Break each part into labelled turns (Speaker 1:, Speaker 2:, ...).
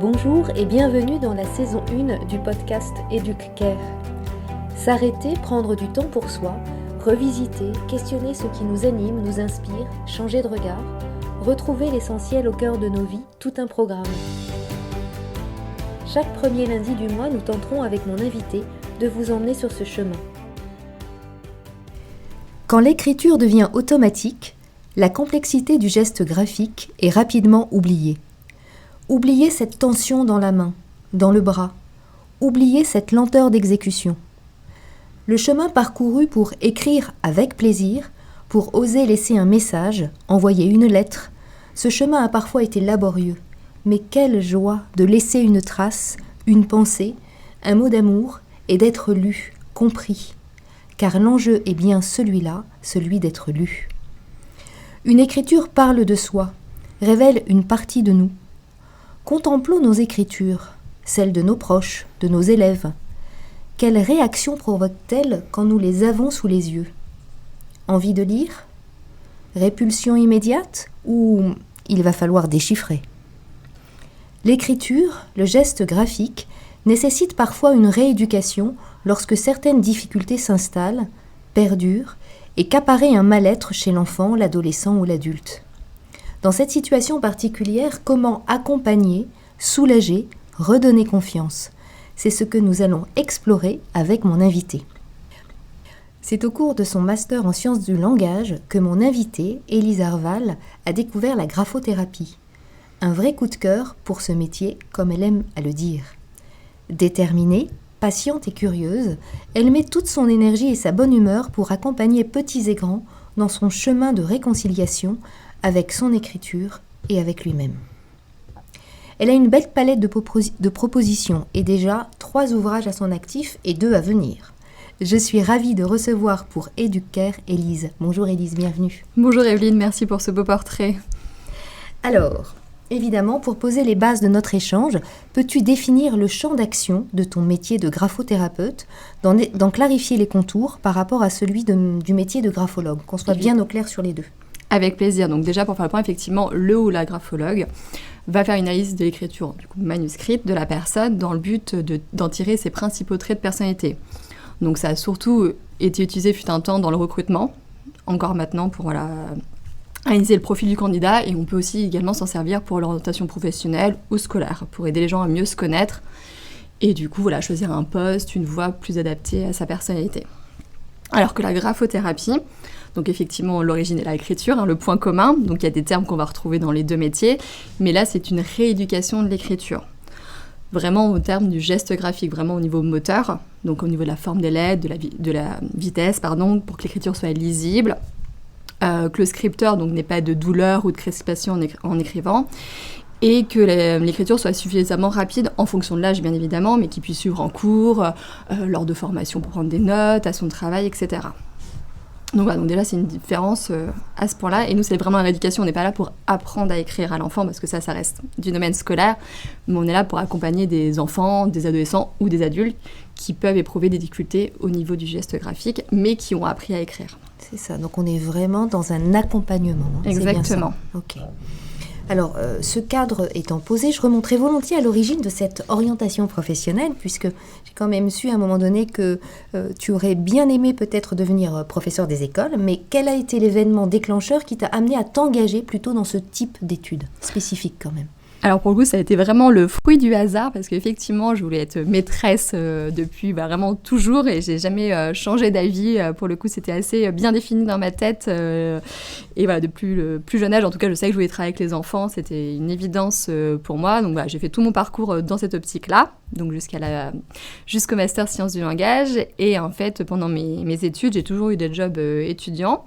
Speaker 1: Bonjour et bienvenue dans la saison 1 du podcast EducCare. S'arrêter, prendre du temps pour soi, revisiter, questionner ce qui nous anime, nous inspire, changer de regard, retrouver l'essentiel au cœur de nos vies, tout un programme. Chaque premier lundi du mois, nous tenterons avec mon invité de vous emmener sur ce chemin. Quand l'écriture devient automatique, la complexité du geste graphique est rapidement oubliée. Oubliez cette tension dans la main, dans le bras. Oubliez cette lenteur d'exécution. Le chemin parcouru pour écrire avec plaisir, pour oser laisser un message, envoyer une lettre, ce chemin a parfois été laborieux. Mais quelle joie de laisser une trace, une pensée, un mot d'amour et d'être lu, compris. Car l'enjeu est bien celui-là, celui d'être lu. Une écriture parle de soi, révèle une partie de nous. Contemplons nos écritures, celles de nos proches, de nos élèves. Quelles réactions provoquent-elles quand nous les avons sous les yeux ? Envie de lire ? Répulsion immédiate ? Ou il va falloir déchiffrer ? L'écriture, le geste graphique, nécessite parfois une rééducation lorsque certaines difficultés s'installent, perdurent et qu'apparaît un mal-être chez l'enfant, l'adolescent ou l'adulte. Dans cette situation particulière, comment accompagner, soulager, redonner confiance ? C'est ce que nous allons explorer avec mon invité. C'est au cours de son master en sciences du langage que mon invitée, Élise Arval, a découvert la graphothérapie. Un vrai coup de cœur pour ce métier, comme elle aime à le dire. Déterminée, patiente et curieuse, elle met toute son énergie et sa bonne humeur pour accompagner petits et grands dans son chemin de réconciliation avec son écriture et avec lui-même. Elle a une belle palette de propositions et déjà 3 ouvrages à son actif et 2 à venir. Je suis ravie de recevoir pour EducCare Élise. Bonjour Élise, bienvenue.
Speaker 2: Bonjour Evelyne, merci pour ce beau portrait.
Speaker 1: Alors, évidemment, pour poser les bases de notre échange, peux-tu définir le champ d'action de ton métier de graphothérapeute, d'en clarifier les contours par rapport à celui du métier de graphologue, qu'on soit bien au clair sur les deux ?
Speaker 2: Avec plaisir. Donc déjà, pour faire le point, effectivement, le ou la graphologue va faire une analyse de l'écriture manuscrite de la personne dans le but d'en tirer ses principaux traits de personnalité. Donc ça a surtout été utilisé fut un temps dans le recrutement, encore maintenant pour analyser le profil du candidat, et on peut aussi également s'en servir pour l'orientation professionnelle ou scolaire, pour aider les gens à mieux se connaître et du coup choisir un poste, une voie plus adaptée à sa personnalité. Alors que la graphothérapie, donc effectivement l'origine est l'écriture, le point commun, donc il y a des termes qu'on va retrouver dans les deux métiers, mais là c'est une rééducation de l'écriture. Vraiment au terme du geste graphique, vraiment au niveau moteur, donc au niveau de la forme des lettres, de la vitesse, pour que l'écriture soit lisible, que le scripteur n'ait pas de douleur ou de crispation en écrivant, et que l'écriture soit suffisamment rapide en fonction de l'âge bien évidemment, mais qu'il puisse suivre en cours, lors de formation pour prendre des notes, à son travail, etc. Donc déjà c'est une différence à ce point-là, et nous c'est vraiment la rééducation, on n'est pas là pour apprendre à écrire à l'enfant, parce que ça reste du domaine scolaire, mais on est là pour accompagner des enfants, des adolescents ou des adultes qui peuvent éprouver des difficultés au niveau du geste graphique, mais qui ont appris à écrire.
Speaker 1: C'est ça, donc on est vraiment dans un accompagnement.
Speaker 2: Exactement.
Speaker 1: Ok. Alors, ce cadre étant posé, je remonterai volontiers à l'origine de cette orientation professionnelle, puisque j'ai quand même su à un moment donné que tu aurais bien aimé peut-être devenir professeur des écoles, mais quel a été l'événement déclencheur qui t'a amené à t'engager plutôt dans ce type d'études spécifiques quand même ?
Speaker 2: Alors pour le coup, ça a été vraiment le fruit du hasard, parce qu'effectivement, je voulais être maîtresse depuis vraiment toujours, et j'ai jamais changé d'avis. Pour le coup, c'était assez bien défini dans ma tête. Et depuis le plus jeune âge, en tout cas, je savais que je voulais travailler avec les enfants. C'était une évidence pour moi. Donc j'ai fait tout mon parcours dans cette optique-là, donc jusqu'au master sciences du langage. Et en fait, pendant mes études, j'ai toujours eu des jobs étudiants.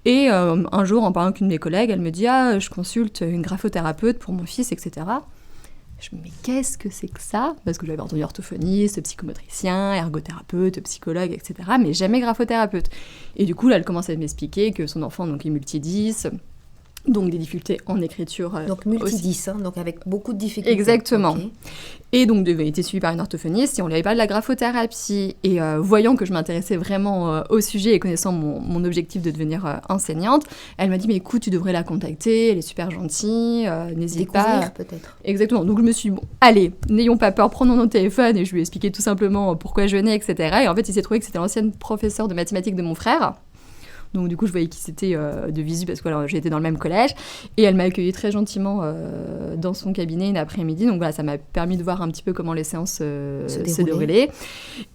Speaker 2: Et un jour, en parlant avec une de mes collègues, elle me dit « Ah, je consulte une graphothérapeute pour mon fils, etc. » Je me dis « Mais qu'est-ce que c'est que ça ?» Parce que j'avais entendu orthophoniste, psychomotricien, ergothérapeute, psychologue, etc. Mais jamais graphothérapeute. Et du coup, là, elle commence à m'expliquer que son enfant, donc, est multi-10, Donc des difficultés en écriture.
Speaker 1: Donc multi-10, donc avec beaucoup de difficultés.
Speaker 2: Exactement.
Speaker 1: Okay.
Speaker 2: Et donc devait été suivie par une orthophoniste et on lui avait parlé de la graphothérapie. Et voyant que je m'intéressais vraiment au sujet et connaissant mon objectif de devenir enseignante, elle m'a dit mais écoute, tu devrais la contacter, elle est super gentille, n'hésite pas.
Speaker 1: Découvrir peut-être.
Speaker 2: Exactement. Donc je me suis dit, bon, allez, n'ayons pas peur, prenons nos téléphones et je lui ai expliqué tout simplement pourquoi je venais, etc. Et en fait, il s'est trouvé que c'était l'ancienne professeure de mathématiques de mon frère. Donc du coup, je voyais qui c'était de visu parce que j'étais dans le même collège. Et elle m'a accueilli très gentiment dans son cabinet une après-midi. Donc voilà, ça m'a permis de voir un petit peu comment les séances se déroulaient.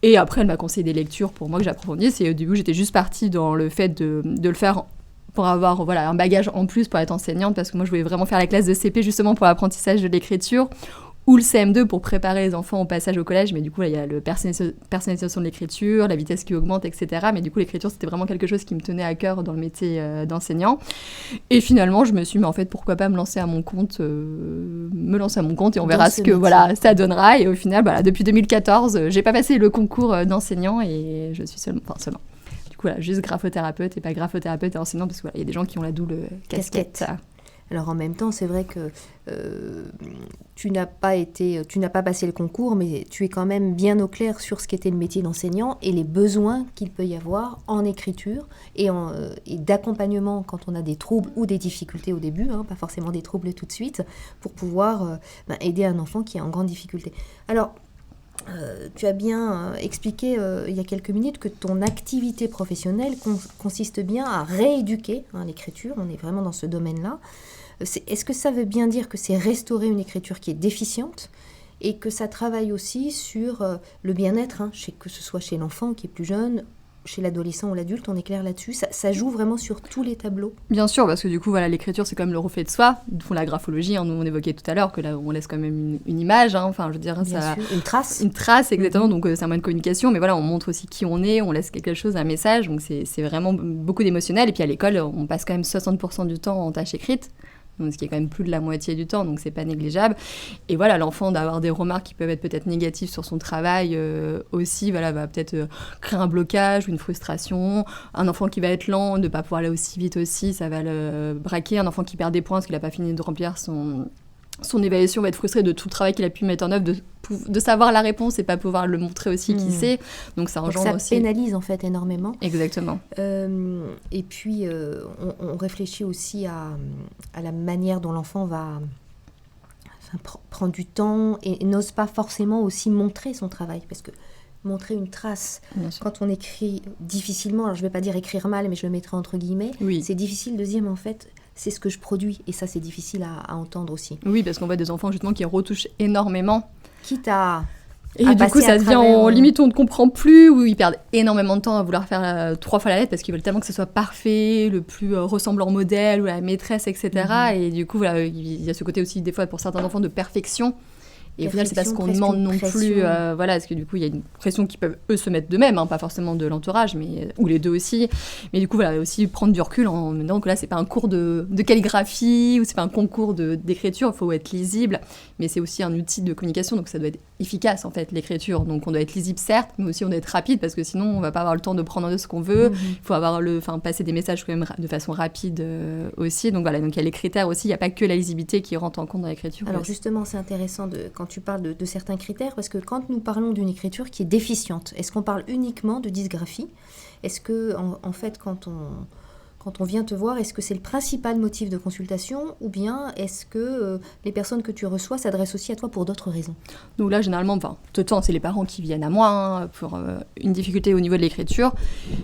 Speaker 2: Et après, elle m'a conseillé des lectures pour moi que j'approfondisse. Et au début, j'étais juste partie dans le fait de le faire pour avoir un bagage en plus pour être enseignante. Parce que moi, je voulais vraiment faire la classe de CP justement pour l'apprentissage de l'écriture. Ou le CM2 pour préparer les enfants au passage au collège, mais du coup, là, il y a le personnalisation de l'écriture, la vitesse qui augmente, etc. Mais du coup, l'écriture, c'était vraiment quelque chose qui me tenait à cœur dans le métier d'enseignant. Et finalement, je me suis dit, mais en fait, pourquoi pas me lancer à mon compte et on verra ce que ça donnera. Et au final, depuis 2014, j'ai pas passé le concours d'enseignant et je suis seulement. Du coup, juste graphothérapeute et pas graphothérapeute et enseignant, parce qu'il y a des gens qui ont la double casquette.
Speaker 1: Alors en même temps, c'est vrai que tu n'as pas passé le concours, mais tu es quand même bien au clair sur ce qu'était le métier d'enseignant et les besoins qu'il peut y avoir en écriture et d'accompagnement quand on a des troubles ou des difficultés au début, pas forcément des troubles tout de suite, pour pouvoir aider un enfant qui est en grande difficulté. Alors, tu as bien expliqué il y a quelques minutes que ton activité professionnelle consiste bien à rééduquer l'écriture, on est vraiment dans ce domaine-là. Est-ce que ça veut bien dire que c'est restaurer une écriture qui est déficiente et que ça travaille aussi sur le bien-être, que ce soit chez l'enfant qui est plus jeune, chez l'adolescent ou l'adulte, on est clair là-dessus, ça joue vraiment sur tous les tableaux? Bien
Speaker 2: sûr, parce que du coup, l'écriture, c'est comme le reflet de soi. La graphologie, nous on évoquait tout à l'heure que là, on laisse quand même une image, je veux dire,
Speaker 1: ça, une trace.
Speaker 2: Une trace, exactement, donc c'est un moyen de communication, mais on montre aussi qui on est, on laisse quelque chose, un message, donc c'est vraiment beaucoup d'émotionnel. Et puis à l'école, on passe quand même 60% du temps en tâche écrite, ce qui est quand même plus de la moitié du temps, donc c'est pas négligeable. Et l'enfant d'avoir des remarques qui peuvent être peut-être négatives sur son travail aussi, va peut-être créer un blocage ou une frustration. Un enfant qui va être lent, de ne pas pouvoir aller aussi vite aussi, ça va le braquer. Un enfant qui perd des points parce qu'il n'a pas fini de remplir son évaluation, va être frustré de tout le travail qu'il a pu mettre en œuvre, de savoir la réponse et pas pouvoir le montrer aussi qui sait. Donc ça engendre aussi...
Speaker 1: Ça pénalise en fait énormément.
Speaker 2: Exactement.
Speaker 1: Et puis on réfléchit aussi à la manière dont l'enfant va prendre du temps et n'ose pas forcément aussi montrer son travail, parce que montrer une trace, quand on écrit difficilement, alors je ne vais pas dire écrire mal, mais je le mettrai entre guillemets, c'est difficile de dire mais en fait c'est ce que je produis, et ça c'est difficile à entendre aussi.
Speaker 2: Oui, parce qu'on voit des enfants justement qui retouchent énormément.
Speaker 1: Quitte à...
Speaker 2: Et du coup, ça devient limite, on ne comprend plus, ou ils perdent énormément de temps à vouloir faire 3 fois la lettre parce qu'ils veulent tellement que ce soit parfait, le plus ressemblant au modèle ou à la maîtresse, etc. Et du coup, il y a ce côté aussi, des fois, pour certains enfants, de perfection. Et au final, c'est pas ce qu'on demande non plus. Parce que du coup, il y a une pression qu'ils peuvent, eux, se mettre d'eux-mêmes, pas forcément de l'entourage, ou les deux aussi. Mais du coup, aussi prendre du recul en me disant que là, c'est pas un cours de calligraphie ou c'est pas un concours d'écriture, il faut être lisible. Mais c'est aussi un outil de communication, donc ça doit être efficace, en fait, l'écriture. Donc on doit être lisible, certes, mais aussi on doit être rapide, parce que sinon, on va pas avoir le temps de prendre en eux ce qu'on veut. Il faut passer des messages quand même de façon rapide aussi. Donc donc il y a les critères aussi, il n'y a pas que la lisibilité qui rentre en compte dans l'écriture.
Speaker 1: Alors justement, c'est intéressant quand tu parles de certains critères, parce que quand nous parlons d'une écriture qui est déficiente, est-ce qu'on parle uniquement de dysgraphie? Est-ce que, en fait, quand on vient te voir, est-ce que c'est le principal motif de consultation, ou bien est-ce que les personnes que tu reçois s'adressent aussi à toi pour d'autres raisons?
Speaker 2: Donc là, généralement, tout le temps, c'est les parents qui viennent à moi pour une difficulté au niveau de l'écriture,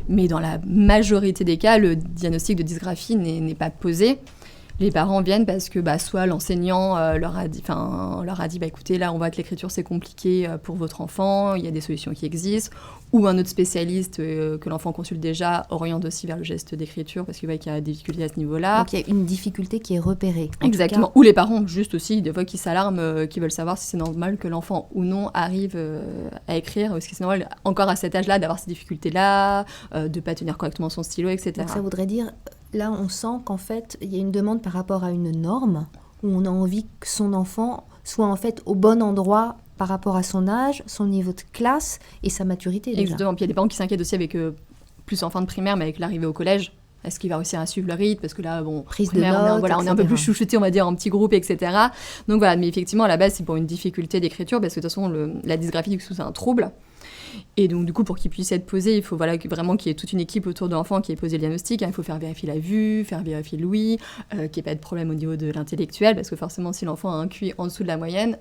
Speaker 2: mais dans la majorité des cas, le diagnostic de dysgraphie n'est pas posé. Les parents viennent parce que soit l'enseignant leur a dit écoutez, là on voit que l'écriture c'est compliqué pour votre enfant, il y a des solutions qui existent, ou un autre spécialiste que l'enfant consulte déjà oriente aussi vers le geste d'écriture parce qu'il voit qu'il y a des difficultés à ce niveau-là.
Speaker 1: Donc il y a une difficulté qui est repérée.
Speaker 2: Exactement. Ou les parents juste aussi des fois qui s'alarment, qui veulent savoir si c'est normal que l'enfant ou non arrive à écrire, parce que c'est normal encore à cet âge-là d'avoir ces difficultés-là, de pas tenir correctement son stylo, etc.
Speaker 1: Donc ça voudrait dire... Là, on sent qu'en fait, il y a une demande par rapport à une norme où on a envie que son enfant soit en fait au bon endroit par rapport à son âge, son niveau de classe et sa maturité déjà.
Speaker 2: Exactement. Puis il y a des parents qui s'inquiètent aussi avec plus en fin de primaire, mais avec l'arrivée au collège, Est-ce qu'il va réussir à suivre le rythme? Parce que là, bon,
Speaker 1: Prise
Speaker 2: primaire,
Speaker 1: de notes,
Speaker 2: on est un peu plus chouchouté, on va dire, en petits groupes, etc. Donc voilà, mais effectivement, à la base, c'est pour une difficulté d'écriture, parce que de toute façon, la dysgraphie, du coup, c'est un trouble. Et donc, du coup, pour qu'il puisse être posé, il faut vraiment qu'il y ait toute une équipe autour de l'enfant qui ait posé le diagnostic. Il faut faire vérifier la vue, faire vérifier l'ouïe, qu'il n'y ait pas de problème au niveau de l'intellectuel, parce que forcément, si l'enfant a un QI en dessous de la moyenne,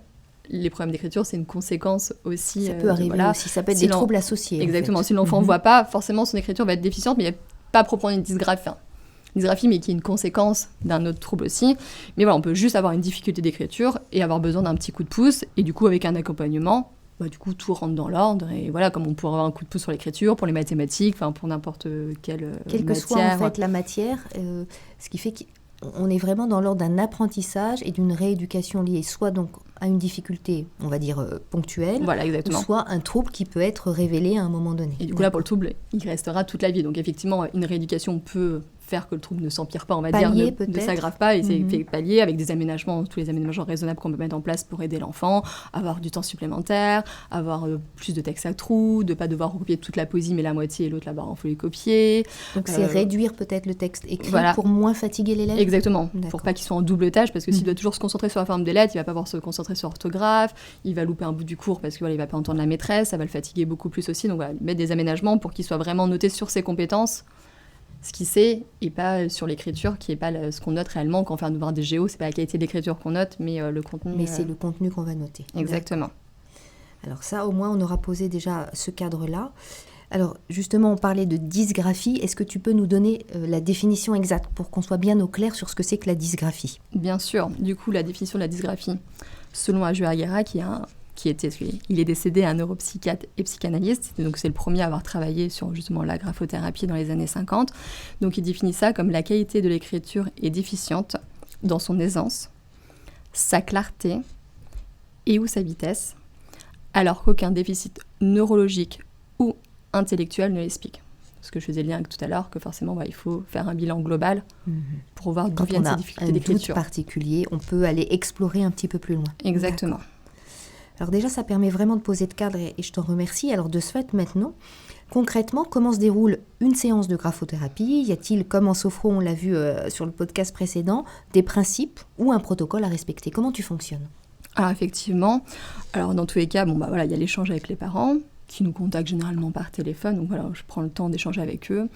Speaker 2: les problèmes d'écriture, c'est une conséquence aussi.
Speaker 1: Ça peut arriver aussi, ça peut être des troubles associés.
Speaker 2: Exactement, si l'enfant ne voit pas, forcément, son écriture va être déficiente, mais il n'y a pas proprement une dysgraphie, mais qui est une conséquence d'un autre trouble aussi. Mais voilà, on peut juste avoir une difficulté d'écriture et avoir besoin d'un petit coup de pouce, et du coup, avec un accompagnement, du coup, tout rentre dans l'ordre, et voilà, comme on pourrait avoir un coup de pouce sur l'écriture, pour les mathématiques, pour n'importe quelle matière.
Speaker 1: Quelle que soit, en fait, la matière, ce qui fait qu'on est vraiment dans l'ordre d'un apprentissage et d'une rééducation liée soit donc à une difficulté, on va dire, ponctuelle,
Speaker 2: voilà, exactement.
Speaker 1: soit un trouble qui peut être révélé à un moment donné.
Speaker 2: Et du coup, là, pour le trouble, il restera toute la vie. Donc, effectivement, une rééducation peut faire que le trouble ne s'empire pas, on va dire, ne s'aggrave pas, et c'est fait pallier avec des aménagements, tous les aménagements raisonnables qu'on peut mettre en place pour aider l'enfant, avoir du temps supplémentaire, avoir plus de texte à trous, de ne pas devoir recopier toute la poésie, mais la moitié et l'autre là-bas, il faut les copier.
Speaker 1: Donc c'est réduire peut-être le texte écrit pour moins fatiguer l'élève.
Speaker 2: Exactement, pour pas qu'il soit en double tâche, parce que s'il doit toujours se concentrer sur la forme des lettres, il va pas pouvoir se concentrer sur l'orthographe, il va louper un bout du cours parce que il va pas entendre la maîtresse, ça va le fatiguer beaucoup plus aussi. Donc voilà, mettre des aménagements pour qu'il soit vraiment noté sur ses compétences, ce qu'il sait, et pas sur l'écriture, qui est pas ce qu'on note réellement. Quand on fait un devoir des géo, c'est pas la qualité de l'écriture qu'on note, mais le contenu.
Speaker 1: Mais c'est le contenu qu'on va noter.
Speaker 2: Exactement.
Speaker 1: Alors ça, au moins, on aura posé déjà ce cadre-là. Alors justement, on parlait de dysgraphie. Est-ce que tu peux nous donner la définition exacte pour qu'on soit bien au clair sur ce que c'est que la dysgraphie?
Speaker 2: Bien sûr. Du coup, la définition de la dysgraphie, selon Ajuar Guerra, il est décédé, un neuropsychiatre et psychanalyste, donc c'est le premier à avoir travaillé sur justement la graphothérapie dans les années 50. Donc il définit ça comme la qualité de l'écriture est déficiente dans son aisance, sa clarté et ou sa vitesse, alors qu'aucun déficit neurologique ou intellectuel ne l'explique. Ce que je faisais le lien avec tout à l'heure, que forcément il faut faire un bilan global pour voir d'où viennent ces difficultés d'écriture.
Speaker 1: Quand on a un doute particulier, on peut aller explorer un petit peu plus loin.
Speaker 2: Exactement.
Speaker 1: D'accord. Alors déjà, ça permet vraiment de poser le cadre et je t'en remercie. Alors de ce fait, maintenant, concrètement, comment se déroule une séance de graphothérapie? Y a-t-il, comme en sophro, on l'a vu sur le podcast précédent, des principes ou un protocole à respecter? Comment tu fonctionnes?
Speaker 2: Ah, effectivement. Alors dans tous les cas, il y a l'échange avec les parents qui nous contactent généralement par téléphone. Donc voilà, je prends le temps d'échanger avec eux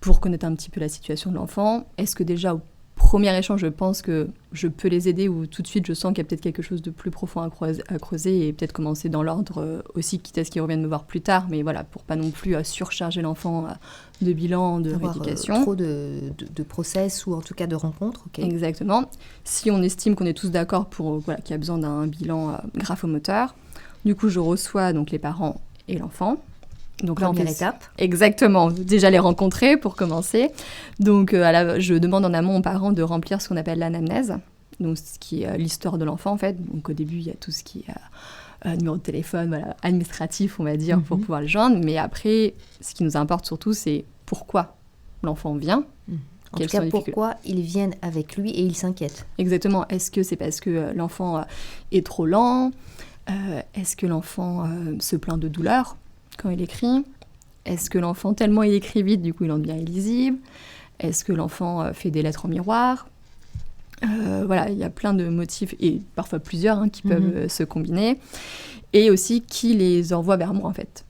Speaker 2: pour connaître un petit peu la situation de l'enfant. Est-ce que déjà au premier échange, je pense que je peux les aider, ou tout de suite je sens qu'il y a peut-être quelque chose de plus profond à creuser, et peut-être commencer dans l'ordre aussi, quitte à ce qu'ils reviennent me voir plus tard, mais voilà, pour pas non plus surcharger l'enfant de bilan, de rééducation.
Speaker 1: Trop de process ou en tout cas de rencontres. Okay.
Speaker 2: Exactement. Si on estime qu'on est tous d'accord pour qu'il y a besoin d'un bilan graphomoteur, du coup je reçois donc les parents et l'enfant. Donc là,
Speaker 1: première étape.
Speaker 2: Exactement. Déjà les rencontrer pour commencer. Donc je demande en amont aux parents de remplir ce qu'on appelle l'anamnèse. Donc ce qui est l'histoire de l'enfant en fait. Donc au début, il y a tout ce qui est numéro de téléphone, administratif on va dire, pour pouvoir le joindre. Mais après, ce qui nous importe surtout, c'est pourquoi l'enfant vient.
Speaker 1: En tout cas, pourquoi ils viennent avec lui et ils s'inquiètent.
Speaker 2: Exactement. Est-ce que c'est parce que l'enfant est trop lent? Est-ce que l'enfant se plaint de douleur quand il écrit? Est-ce que l'enfant, tellement il écrit vite, du coup il en devient illisible? Est-ce que l'enfant fait des lettres en miroir? Il y a plein de motifs, et parfois plusieurs, qui peuvent se combiner. Et aussi, qui les envoie vers moi, en fait?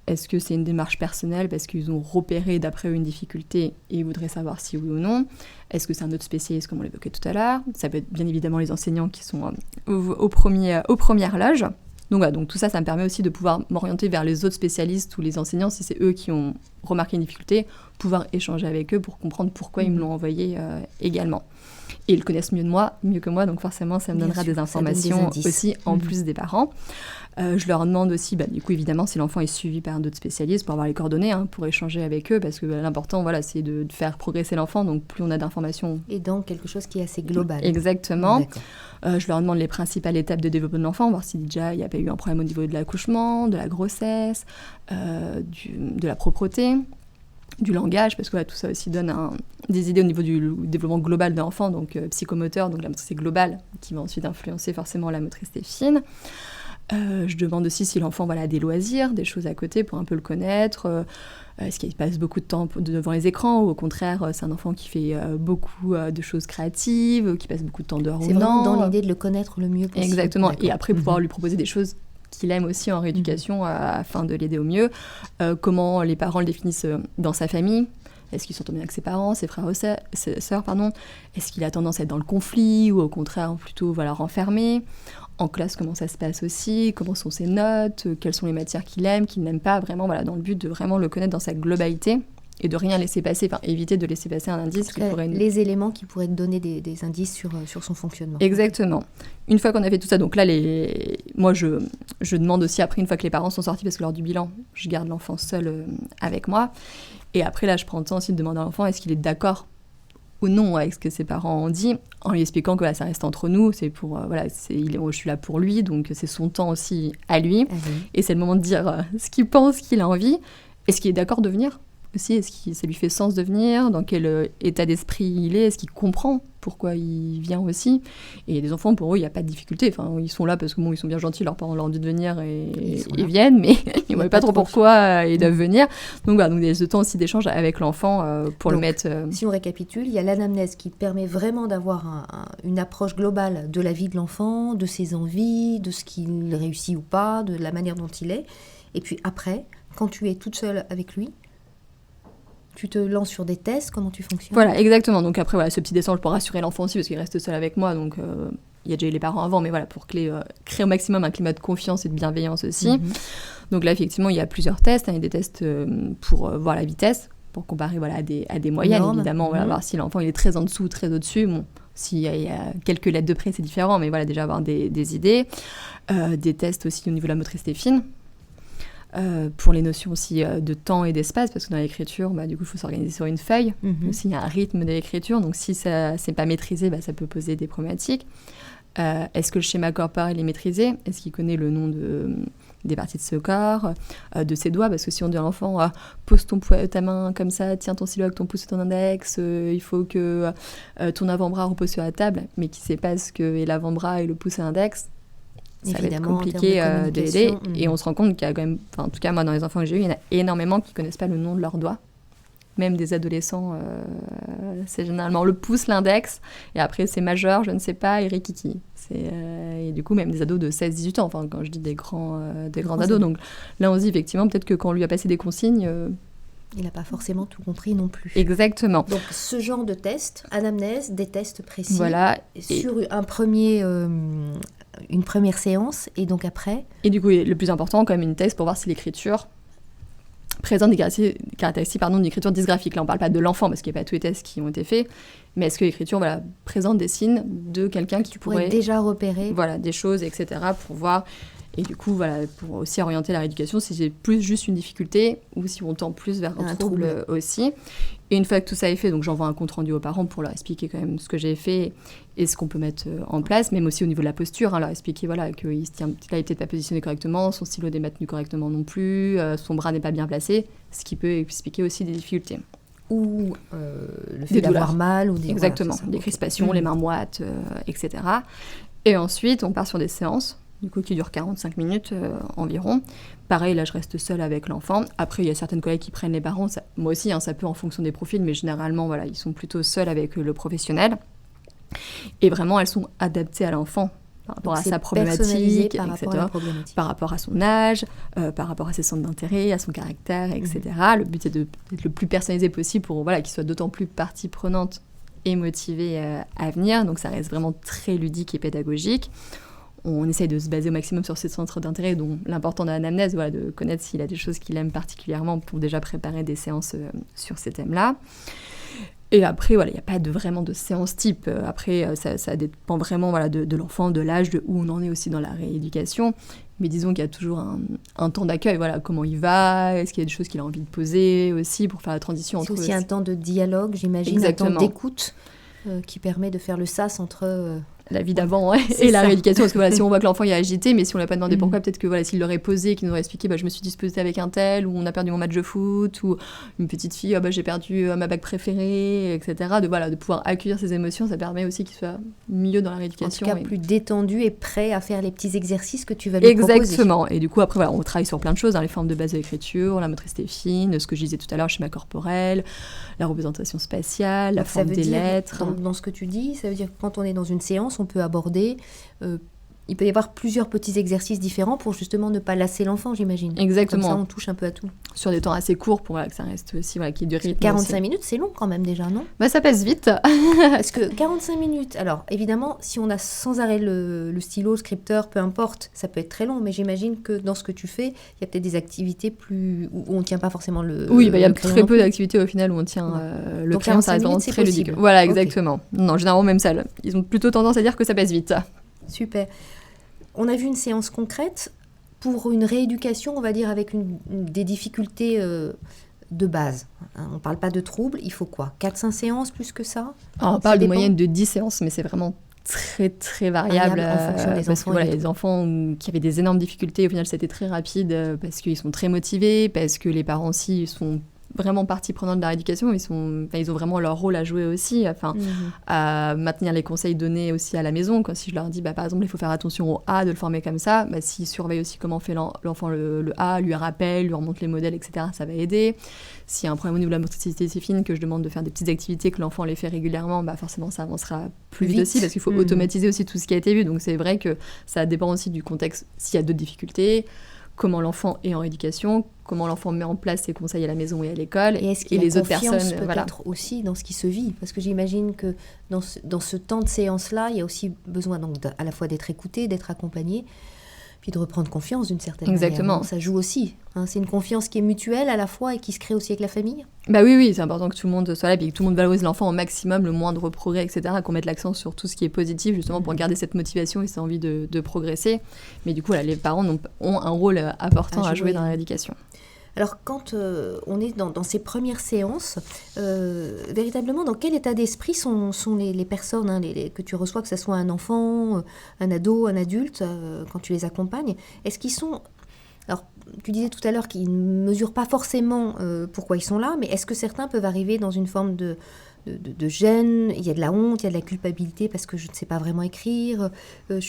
Speaker 2: Est-ce que c'est une démarche personnelle parce qu'ils ont repéré d'après eux une difficulté et ils voudraient savoir si oui ou non? Est-ce que c'est un autre spécialiste, comme on l'évoquait tout à l'heure? Ça peut être bien évidemment les enseignants qui sont aux premières loges. Donc voilà, donc tout ça, ça me permet aussi de pouvoir m'orienter vers les autres spécialistes ou les enseignants, si c'est eux qui ont remarqué une difficulté, pouvoir échanger avec eux pour comprendre pourquoi ils me l'ont envoyé également. Et ils le connaissent mieux que moi, donc forcément, ça me donnera des informations aussi, en plus des parents. Je leur demande aussi, du coup, évidemment, si l'enfant est suivi par d'autres spécialistes, pour avoir les coordonnées, pour échanger avec eux, parce que l'important, c'est de faire progresser l'enfant, donc plus on a d'informations...
Speaker 1: Et donc, quelque chose qui est assez global.
Speaker 2: Exactement. Je leur demande les principales étapes de développement de l'enfant, voir si déjà il n'y a pas eu un problème au niveau de l'accouchement, de la grossesse, de la propreté, du langage, parce que tout ça aussi donne des idées au niveau du développement global de l'enfant, donc psychomoteur, donc la motricité globale, qui va ensuite influencer forcément la motricité fine. Je demande aussi si l'enfant a des loisirs, des choses à côté pour un peu le connaître. Est-ce qu'il passe beaucoup de temps devant les écrans ou au contraire, c'est un enfant qui fait beaucoup de choses créatives, qui passe beaucoup de temps dehors ou non.
Speaker 1: C'est vraiment dans l'idée de le connaître le mieux possible.
Speaker 2: Exactement. Et après, pouvoir lui proposer des choses qu'il aime aussi en rééducation afin de l'aider au mieux. Comment les parents le définissent dans sa famille. Est-ce qu'il s'entend bien avec ses parents, ses frères ou sœurs, Est-ce qu'il a tendance à être dans le conflit ou au contraire plutôt renfermé. En classe, comment ça se passe aussi, comment sont ses notes, quelles sont les matières qu'il aime, qu'il n'aime pas, vraiment dans le but de vraiment le connaître dans sa globalité et de rien laisser passer, éviter de laisser passer un indice qui pourrait...
Speaker 1: Les éléments qui pourraient te donner des indices sur son fonctionnement.
Speaker 2: Exactement. Une fois qu'on a fait tout ça, donc là, moi, je demande aussi après, une fois que les parents sont sortis, parce que lors du bilan, je garde l'enfant seul avec moi. Et après, là, je prends le temps aussi de demander à l'enfant est-ce qu'il est d'accord ou non avec ce que ses parents ont dit, en lui expliquant que ça reste entre nous, c'est pour, je suis là pour lui, donc c'est son temps aussi à lui. Et c'est le moment de dire ce qu'il pense, qu'il a envie. Est-ce qu'il est d'accord de venir aussi? Est-ce que ça lui fait sens de venir? Dans quel état d'esprit il est? Est-ce qu'il comprend pourquoi il vient aussi? Et il y a des enfants, pour eux, il n'y a pas de difficulté. Ils sont là parce que ils sont bien gentils, leurs parents leur ont dit de venir et ils viennent, mais ils ne voient pas trop pourquoi ils doivent venir. Donc il y a ce temps aussi d'échange avec l'enfant pour le mettre...
Speaker 1: Si on récapitule, il y a l'anamnèse qui permet vraiment d'avoir une approche globale de la vie de l'enfant, de ses envies, de ce qu'il réussit ou pas, de la manière dont il est. Et puis après, quand tu es toute seule avec lui, tu te lances sur des tests, comment tu fonctionnes? Voilà,
Speaker 2: exactement. Donc après, ce petit dessin, je peux rassurer l'enfant aussi, parce qu'il reste seul avec moi, donc il y a déjà eu les parents avant, mais pour créer au maximum un climat de confiance et de bienveillance aussi. Donc là, effectivement, il y a plusieurs tests. Il y a des tests pour voir la vitesse, pour comparer à des moyennes, évidemment, voir si l'enfant il est très en dessous ou très au-dessus. Bon, s'il y a quelques lettres de près, c'est différent, mais déjà avoir des idées. Des tests aussi au niveau de la motricité fine. Pour les notions aussi de temps et d'espace, parce que dans l'écriture, du coup, il faut s'organiser sur une feuille. Aussi, il y a un rythme de l'écriture, donc si ça n'est pas maîtrisé, ça peut poser des problématiques. Est-ce que le schéma corporel est maîtrisé? Est-ce qu'il connaît le nom des parties de ce corps, de ses doigts? Parce que si on dit à l'enfant, pose ta main comme ça, tiens ton stylo avec ton pouce et ton index, il faut que ton avant-bras repose sur la table, mais qui ne sait pas ce qu'est l'avant-bras et le pouce et l'index, ça va être compliqué d'aider. Et on se rend compte qu'il y a quand même, en tout cas moi dans les enfants que j'ai eu, il y en a énormément qui ne connaissent pas le nom de leurs doigts. Même des adolescents, c'est généralement le pouce, l'index, et après c'est majeur, je ne sais pas, et rikiki. Et du coup même des ados de 16-18 ans, quand je dis des grands ados. Donc là on se dit effectivement peut-être que quand on lui a passé des consignes...
Speaker 1: il n'a pas forcément tout compris non plus.
Speaker 2: Exactement.
Speaker 1: Donc ce genre de test, anamnèse, des tests précis, sur une première séance, et donc après...
Speaker 2: Et du coup, le plus important, quand même, une test pour voir si l'écriture présente des caractéristiques d'écriture dysgraphique. Là, on ne parle pas de l'enfant, parce qu'il n'y a pas tous les tests qui ont été faits, mais est-ce que l'écriture présente des signes de quelqu'un qui pourrait...
Speaker 1: déjà repérer.
Speaker 2: Des choses, etc., pour voir... Et du coup, pour aussi orienter la rééducation, si c'est plus juste une difficulté ou si on tend plus vers un trouble aussi. Et une fois que tout ça est fait, donc j'envoie un compte-rendu aux parents pour leur expliquer quand même ce que j'ai fait et ce qu'on peut mettre en place, même aussi au niveau de la posture, leur expliquer qu'il ne peut-être pas positionné correctement, son stylo n'est pas tenu correctement non plus, son bras n'est pas bien placé, ce qui peut expliquer aussi des difficultés.
Speaker 1: Ou le fait d'avoir mal.
Speaker 2: Exactement, des crispations, les mains moites, etc. Et ensuite, on part sur des séances du coup qui dure 45 minutes environ. Pareil, là je reste seule avec l'enfant. Après, il y a certaines collègues qui prennent les parents. Moi aussi, ça peut en fonction des profils, mais généralement, ils sont plutôt seuls avec le professionnel. Et vraiment, elles sont adaptées à l'enfant par rapport à sa problématique, par rapport à son âge, par rapport à ses centres d'intérêt, à son caractère, etc. Le but est d'être le plus personnalisé possible pour qu'il soit d'autant plus partie prenante et motivé à venir. Donc ça reste vraiment très ludique et pédagogique. On essaye de se baser au maximum sur ses centres d'intérêt, dont l'important de l'anamnèse, de connaître s'il a des choses qu'il aime particulièrement pour déjà préparer des séances sur ces thèmes-là. Et après, il n'y a pas vraiment de séance type. Après, ça dépend vraiment de l'enfant, de l'âge, de où on en est aussi dans la rééducation. Mais disons qu'il y a toujours un temps d'accueil. Comment il va, est-ce qu'il y a des choses qu'il a envie de poser aussi pour faire la transition entre...
Speaker 1: C'est aussi un temps de dialogue, j'imagine. Exactement. Un temps d'écoute qui permet de faire le sas entre...
Speaker 2: la vie d'avant et la rééducation. Parce que voilà, si on voit que l'enfant est agité, mais si on ne l'a pas demandé pourquoi, peut-être que voilà, s'il l'aurait posé, qu'il nous aurait expliqué je me suis disputée avec un tel, ou on a perdu mon match de foot, ou une petite fille, j'ai perdu ma bague préférée, etc. De pouvoir accueillir ses émotions, ça permet aussi qu'il soit mieux dans la rééducation.
Speaker 1: En tout cas, plus détendu et prêt à faire les petits exercices que tu vas lui proposer.
Speaker 2: Exactement. Et du coup, après, on travaille sur plein de choses, les formes de base de l'écriture, la motricité fine, ce que je disais tout à l'heure, schéma corporel, la représentation spatiale, la forme des lettres.
Speaker 1: Dans ce que tu dis, ça veut dire que quand on est dans une séance, on peut aborder... il peut y avoir plusieurs petits exercices différents pour justement ne pas lasser l'enfant, j'imagine.
Speaker 2: Exactement.
Speaker 1: Comme ça, on touche un peu à tout.
Speaker 2: Sur des temps assez courts pour que ça reste aussi, qu'il y ait du rythme.
Speaker 1: 45 minutes, c'est long quand même déjà, non ?
Speaker 2: Ça passe vite.
Speaker 1: Parce que 45 minutes, alors évidemment, si on a sans arrêt le stylo, le scripteur, peu importe, ça peut être très long, mais j'imagine que dans ce que tu fais, il y a peut-être des activités où on ne tient pas forcément le
Speaker 2: Oui, il y a très peu d'activités au final où on tient le crayon, ça reste vraiment très ludique. Voilà, exactement. Okay. Non, généralement, même ça, ils ont plutôt tendance à dire que ça passe vite.
Speaker 1: Super. On a vu une séance concrète pour une rééducation, on va dire, avec des difficultés de base. On ne parle pas de troubles, il faut quoi ? 4-5 séances, plus que ça ?
Speaker 2: On parle de moyenne de 10 séances, mais c'est vraiment très, très variable.
Speaker 1: En fonction des
Speaker 2: parce
Speaker 1: enfants.
Speaker 2: Que les enfants qui avaient des énormes difficultés, au final, c'était très rapide parce qu'ils sont très motivés, parce que les parents aussi sont vraiment partie prenante de la rééducation, ils ont vraiment leur rôle à jouer aussi, à maintenir les conseils donnés aussi à la maison. Si je leur dis, par exemple, il faut faire attention au A, de le former comme ça, s'ils surveillent aussi comment fait l'enfant le A, lui rappelle, lui remonte les modèles, etc., ça va aider. S'il y a un problème au niveau de la motricité fine, que je demande de faire des petites activités, que l'enfant les fait régulièrement, forcément, ça avancera plus vite aussi, parce qu'il faut automatiser aussi tout ce qui a été vu. Donc c'est vrai que ça dépend aussi du contexte, s'il y a d'autres difficultés, comment l'enfant est en rééducation, comment l'enfant met en place ses conseils à la maison et à l'école,
Speaker 1: et est-ce qu'il
Speaker 2: les autres
Speaker 1: confiance
Speaker 2: personnes
Speaker 1: peut-être aussi dans ce qui se vit, parce que j'imagine que dans ce temps de séance-là, il y a aussi besoin donc à la fois d'être écouté, d'être accompagné, puis de reprendre confiance d'une certaine
Speaker 2: Exactement.
Speaker 1: manière. Ça joue aussi. C'est une confiance qui est mutuelle à la fois et qui se crée aussi avec la famille.
Speaker 2: Oui, c'est important que tout le monde soit là, puis que tout le monde valorise l'enfant au maximum, le moindre progrès, etc., qu'on mette l'accent sur tout ce qui est positif, justement, pour garder cette motivation et cette envie de progresser. Mais du coup, les parents ont un rôle important à jouer dans la rééducation.
Speaker 1: Alors, quand on est dans ces premières séances, véritablement, dans quel état d'esprit sont les personnes que tu reçois, que ce soit un enfant, un ado, un adulte, quand tu les accompagnes ? Est-ce qu'ils sont... Alors, tu disais tout à l'heure qu'ils ne mesurent pas forcément pourquoi ils sont là, mais est-ce que certains peuvent arriver dans une forme de gêne ? Il y a de la honte, il y a de la culpabilité parce que je ne sais pas vraiment écrire, il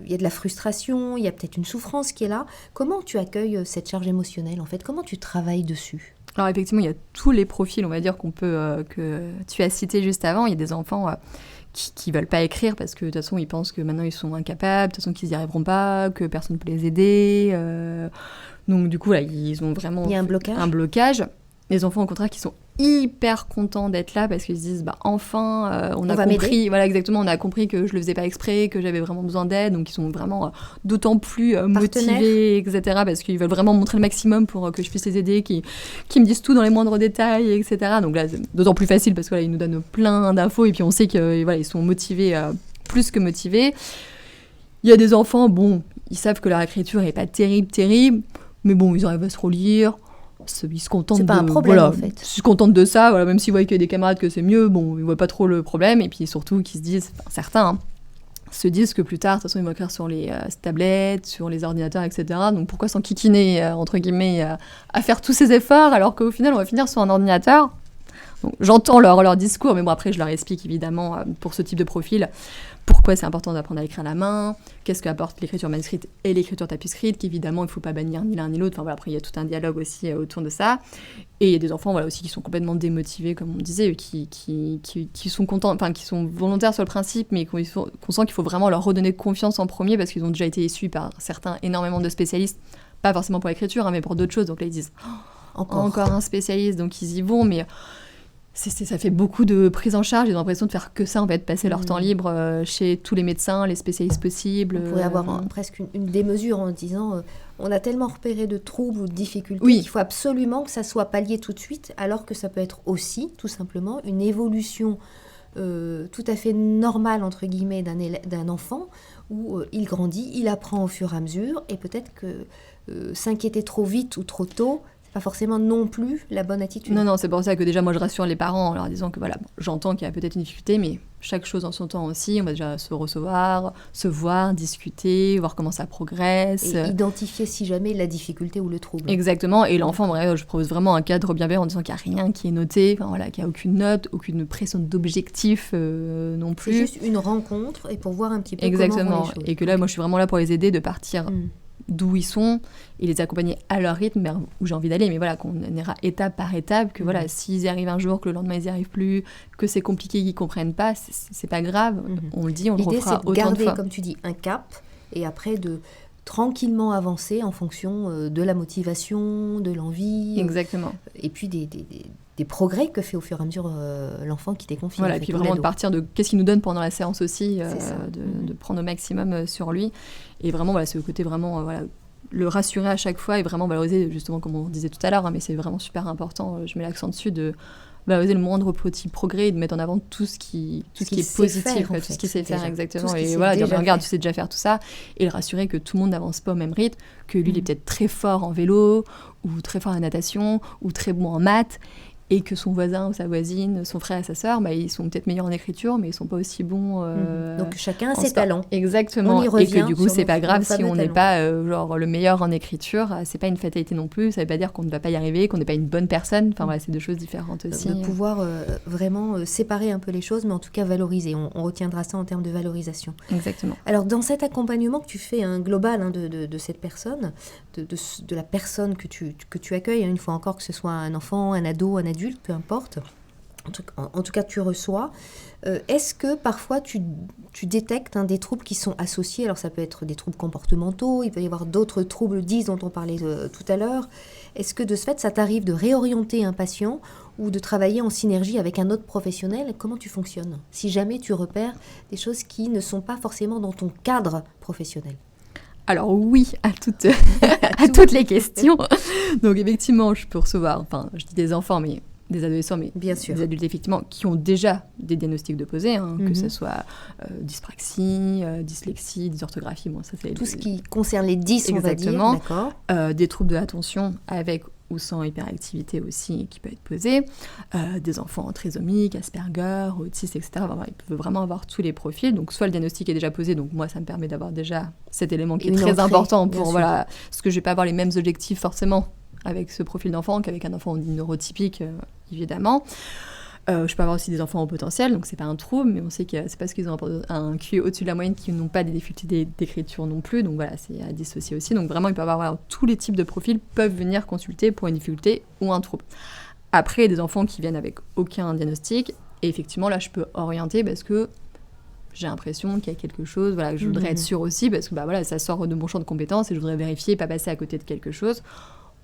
Speaker 1: y a de la frustration, il y a peut-être une souffrance qui est là. Comment tu accueilles cette charge émotionnelle, en fait ? Comment tu travailles dessus ?
Speaker 2: Alors effectivement, il y a tous les profils, on va dire, que tu as cités juste avant. Il y a des enfants qui veulent pas écrire parce que de toute façon, ils pensent que maintenant ils sont incapables, de toute façon qu'ils n'y arriveront pas, que personne ne peut les aider. Donc du coup, là, ils ont vraiment...
Speaker 1: Il y a un blocage.
Speaker 2: Les enfants, au contraire, qui sont hyper contents d'être là parce qu'ils se disent enfin on a compris,
Speaker 1: m'aider.
Speaker 2: Voilà, exactement, on a compris que je le faisais pas exprès, que j'avais vraiment besoin d'aide, donc ils sont vraiment d'autant plus motivés, etc., parce qu'ils veulent vraiment montrer le maximum pour que je puisse les aider, qui me disent tout dans les moindres détails, etc. Donc là, c'est d'autant plus facile parce que ils nous donnent plein d'infos et puis on sait qu'ils ils sont motivés, plus que motivés. Il y a des enfants, ils savent que leur écriture est pas terrible, mais ils arrivent à se relire. Ils se contentent
Speaker 1: c'est pas un problème, en fait.
Speaker 2: Ils se contentent de ça, même s'ils voient qu'il y a des camarades que c'est mieux, ils voient pas trop le problème, et puis surtout qu'ils se disent, certains se disent que plus tard, de toute façon, ils vont écrire sur les tablettes, sur les ordinateurs, etc. Donc pourquoi s'enquiquiner, entre guillemets, à faire tous ces efforts, alors qu'au final, on va finir sur un ordinateur ? Donc, j'entends leur discours, mais après, je leur explique évidemment, pour ce type de profil, pourquoi c'est important d'apprendre à écrire à la main, qu'est-ce qu'apporte l'écriture manuscrite et l'écriture tapuscrite, qu'évidemment, il ne faut pas bannir ni l'un ni l'autre. Après, il y a tout un dialogue aussi autour de ça. Et il y a des enfants aussi qui sont complètement démotivés, comme on disait, qui sont contents, qui sont volontaires sur le principe, mais qu'on sent qu'il faut vraiment leur redonner confiance en premier, parce qu'ils ont déjà été issus par énormément de spécialistes, pas forcément pour l'écriture, mais pour d'autres choses. Donc là, ils disent encore un spécialiste, donc ils y vont, mais... ça fait beaucoup de prise en charge. Ils ont l'impression de faire que ça, en fait, passer leur temps libre chez tous les médecins, les spécialistes possibles.
Speaker 1: On pourrait avoir presque une démesure en disant on a tellement repéré de troubles ou de difficultés qu'il faut absolument que ça soit pallié tout de suite, alors que ça peut être aussi, tout simplement, une évolution tout à fait normale, entre guillemets, d'un enfant, où il grandit, il apprend au fur et à mesure, et peut-être que s'inquiéter trop vite ou trop tôt, pas forcément non plus la bonne attitude.
Speaker 2: Non, c'est pour ça que déjà moi je rassure les parents en leur disant que voilà, bon, j'entends qu'il y a peut-être une difficulté, mais chaque chose en son temps aussi, on va déjà se recevoir, se voir, discuter, voir comment ça progresse.
Speaker 1: Et identifier si jamais la difficulté ou le trouble.
Speaker 2: Exactement, et l'enfant, je propose vraiment un cadre bienveillant en disant qu'il n'y a rien qui est noté, qu'il n'y a aucune note, aucune pression d'objectif non plus.
Speaker 1: C'est juste une rencontre et pour voir un petit peu comment vont les choses.
Speaker 2: Et que là, moi je suis vraiment là pour les aider de partir d'où ils sont et les accompagner à leur rythme vers où j'ai envie d'aller, mais voilà, qu'on ira étape par étape, que voilà, s'ils y arrivent un jour, que le lendemain ils n'y arrivent plus, que c'est compliqué, qu'ils ne comprennent pas, c'est pas grave, on le dit, on le refera autant de fois.
Speaker 1: L'idée c'est de garder, comme tu dis, un cap et après de tranquillement avancer en fonction de la motivation, de l'envie.
Speaker 2: Exactement.
Speaker 1: Et puis des progrès que fait au fur et à mesure l'enfant qui t'est confié.
Speaker 2: Voilà, et puis vraiment de partir de qu'est-ce qu'il nous donne pendant la séance aussi, de prendre au maximum sur lui. Et vraiment, voilà, c'est le côté vraiment, le rassurer à chaque fois et vraiment valoriser, justement, comme on disait tout à l'heure, mais c'est vraiment super important, je mets l'accent dessus, de valoriser le moindre petit progrès et de mettre en avant tout ce qui est positif, tout ce qu'il sait faire, exactement. Et voilà, dire, regarde, tu sais déjà faire tout ça, et le rassurer que tout le monde n'avance pas au même rythme, que lui, il est peut-être très fort en vélo, ou très fort en natation, ou très bon en maths, et que son voisin ou sa voisine, son frère et sa sœur, ils sont peut-être meilleurs en écriture, mais ils sont pas aussi bons
Speaker 1: donc chacun a ses talents.
Speaker 2: Exactement. Et que du coup, c'est pas grave si on n'est pas le meilleur en écriture, c'est pas une fatalité non plus, ça veut pas dire qu'on ne va pas y arriver, qu'on n'est pas une bonne personne, c'est deux choses différentes aussi.
Speaker 1: De pouvoir vraiment séparer un peu les choses, mais en tout cas valoriser, on retiendra ça en termes de valorisation.
Speaker 2: Exactement.
Speaker 1: Alors dans cet accompagnement que tu fais, global de cette personne, de la personne que tu accueilles, une fois encore, que ce soit un enfant, un ado, un adulte, peu importe, en tout cas tu reçois, est-ce que parfois tu détectes des troubles qui sont associés, alors ça peut être des troubles comportementaux, il peut y avoir d'autres troubles 10 dont on parlait tout à l'heure, est-ce que de ce fait ça t'arrive de réorienter un patient ou de travailler en synergie avec un autre professionnel? Comment tu fonctionnes si jamais tu repères des choses qui ne sont pas forcément dans ton cadre professionnel?
Speaker 2: Alors oui, à toutes les questions. Donc effectivement, je peux recevoir, je dis des enfants, mais des adolescents, mais
Speaker 1: bien sûr,
Speaker 2: des adultes effectivement, qui ont déjà des diagnostics de posés, que ce soit dyspraxie, dyslexie, dysorthographie, ça c'est...
Speaker 1: Tout ce qui concerne les 10, on va dire, d'accord.
Speaker 2: Des troubles de l'attention avec ou sans hyperactivité aussi qui peut être posée, des enfants trisomiques, Asperger, autistes, etc. Ils peuvent vraiment avoir tous les profils. Donc soit le diagnostic est déjà posé, donc moi ça me permet d'avoir déjà cet élément qui est très important pour parce que je vais pas avoir les mêmes objectifs forcément avec ce profil d'enfant qu'avec un enfant neurotypique évidemment. Je peux avoir aussi des enfants au potentiel, donc c'est pas un trouble, mais on sait que c'est parce qu'ils ont un QI au-dessus de la moyenne qu'ils n'ont pas des difficultés d'écriture non plus, donc voilà, c'est à dissocier aussi. Donc vraiment, il peut y avoir tous les types de profils peuvent venir consulter pour une difficulté ou un trouble. Après, il y a des enfants qui viennent avec aucun diagnostic, et effectivement, là, je peux orienter parce que j'ai l'impression qu'il y a quelque chose, que je voudrais être sûre aussi, parce que ça sort de mon champ de compétences et je voudrais vérifier, pas passer à côté de quelque chose.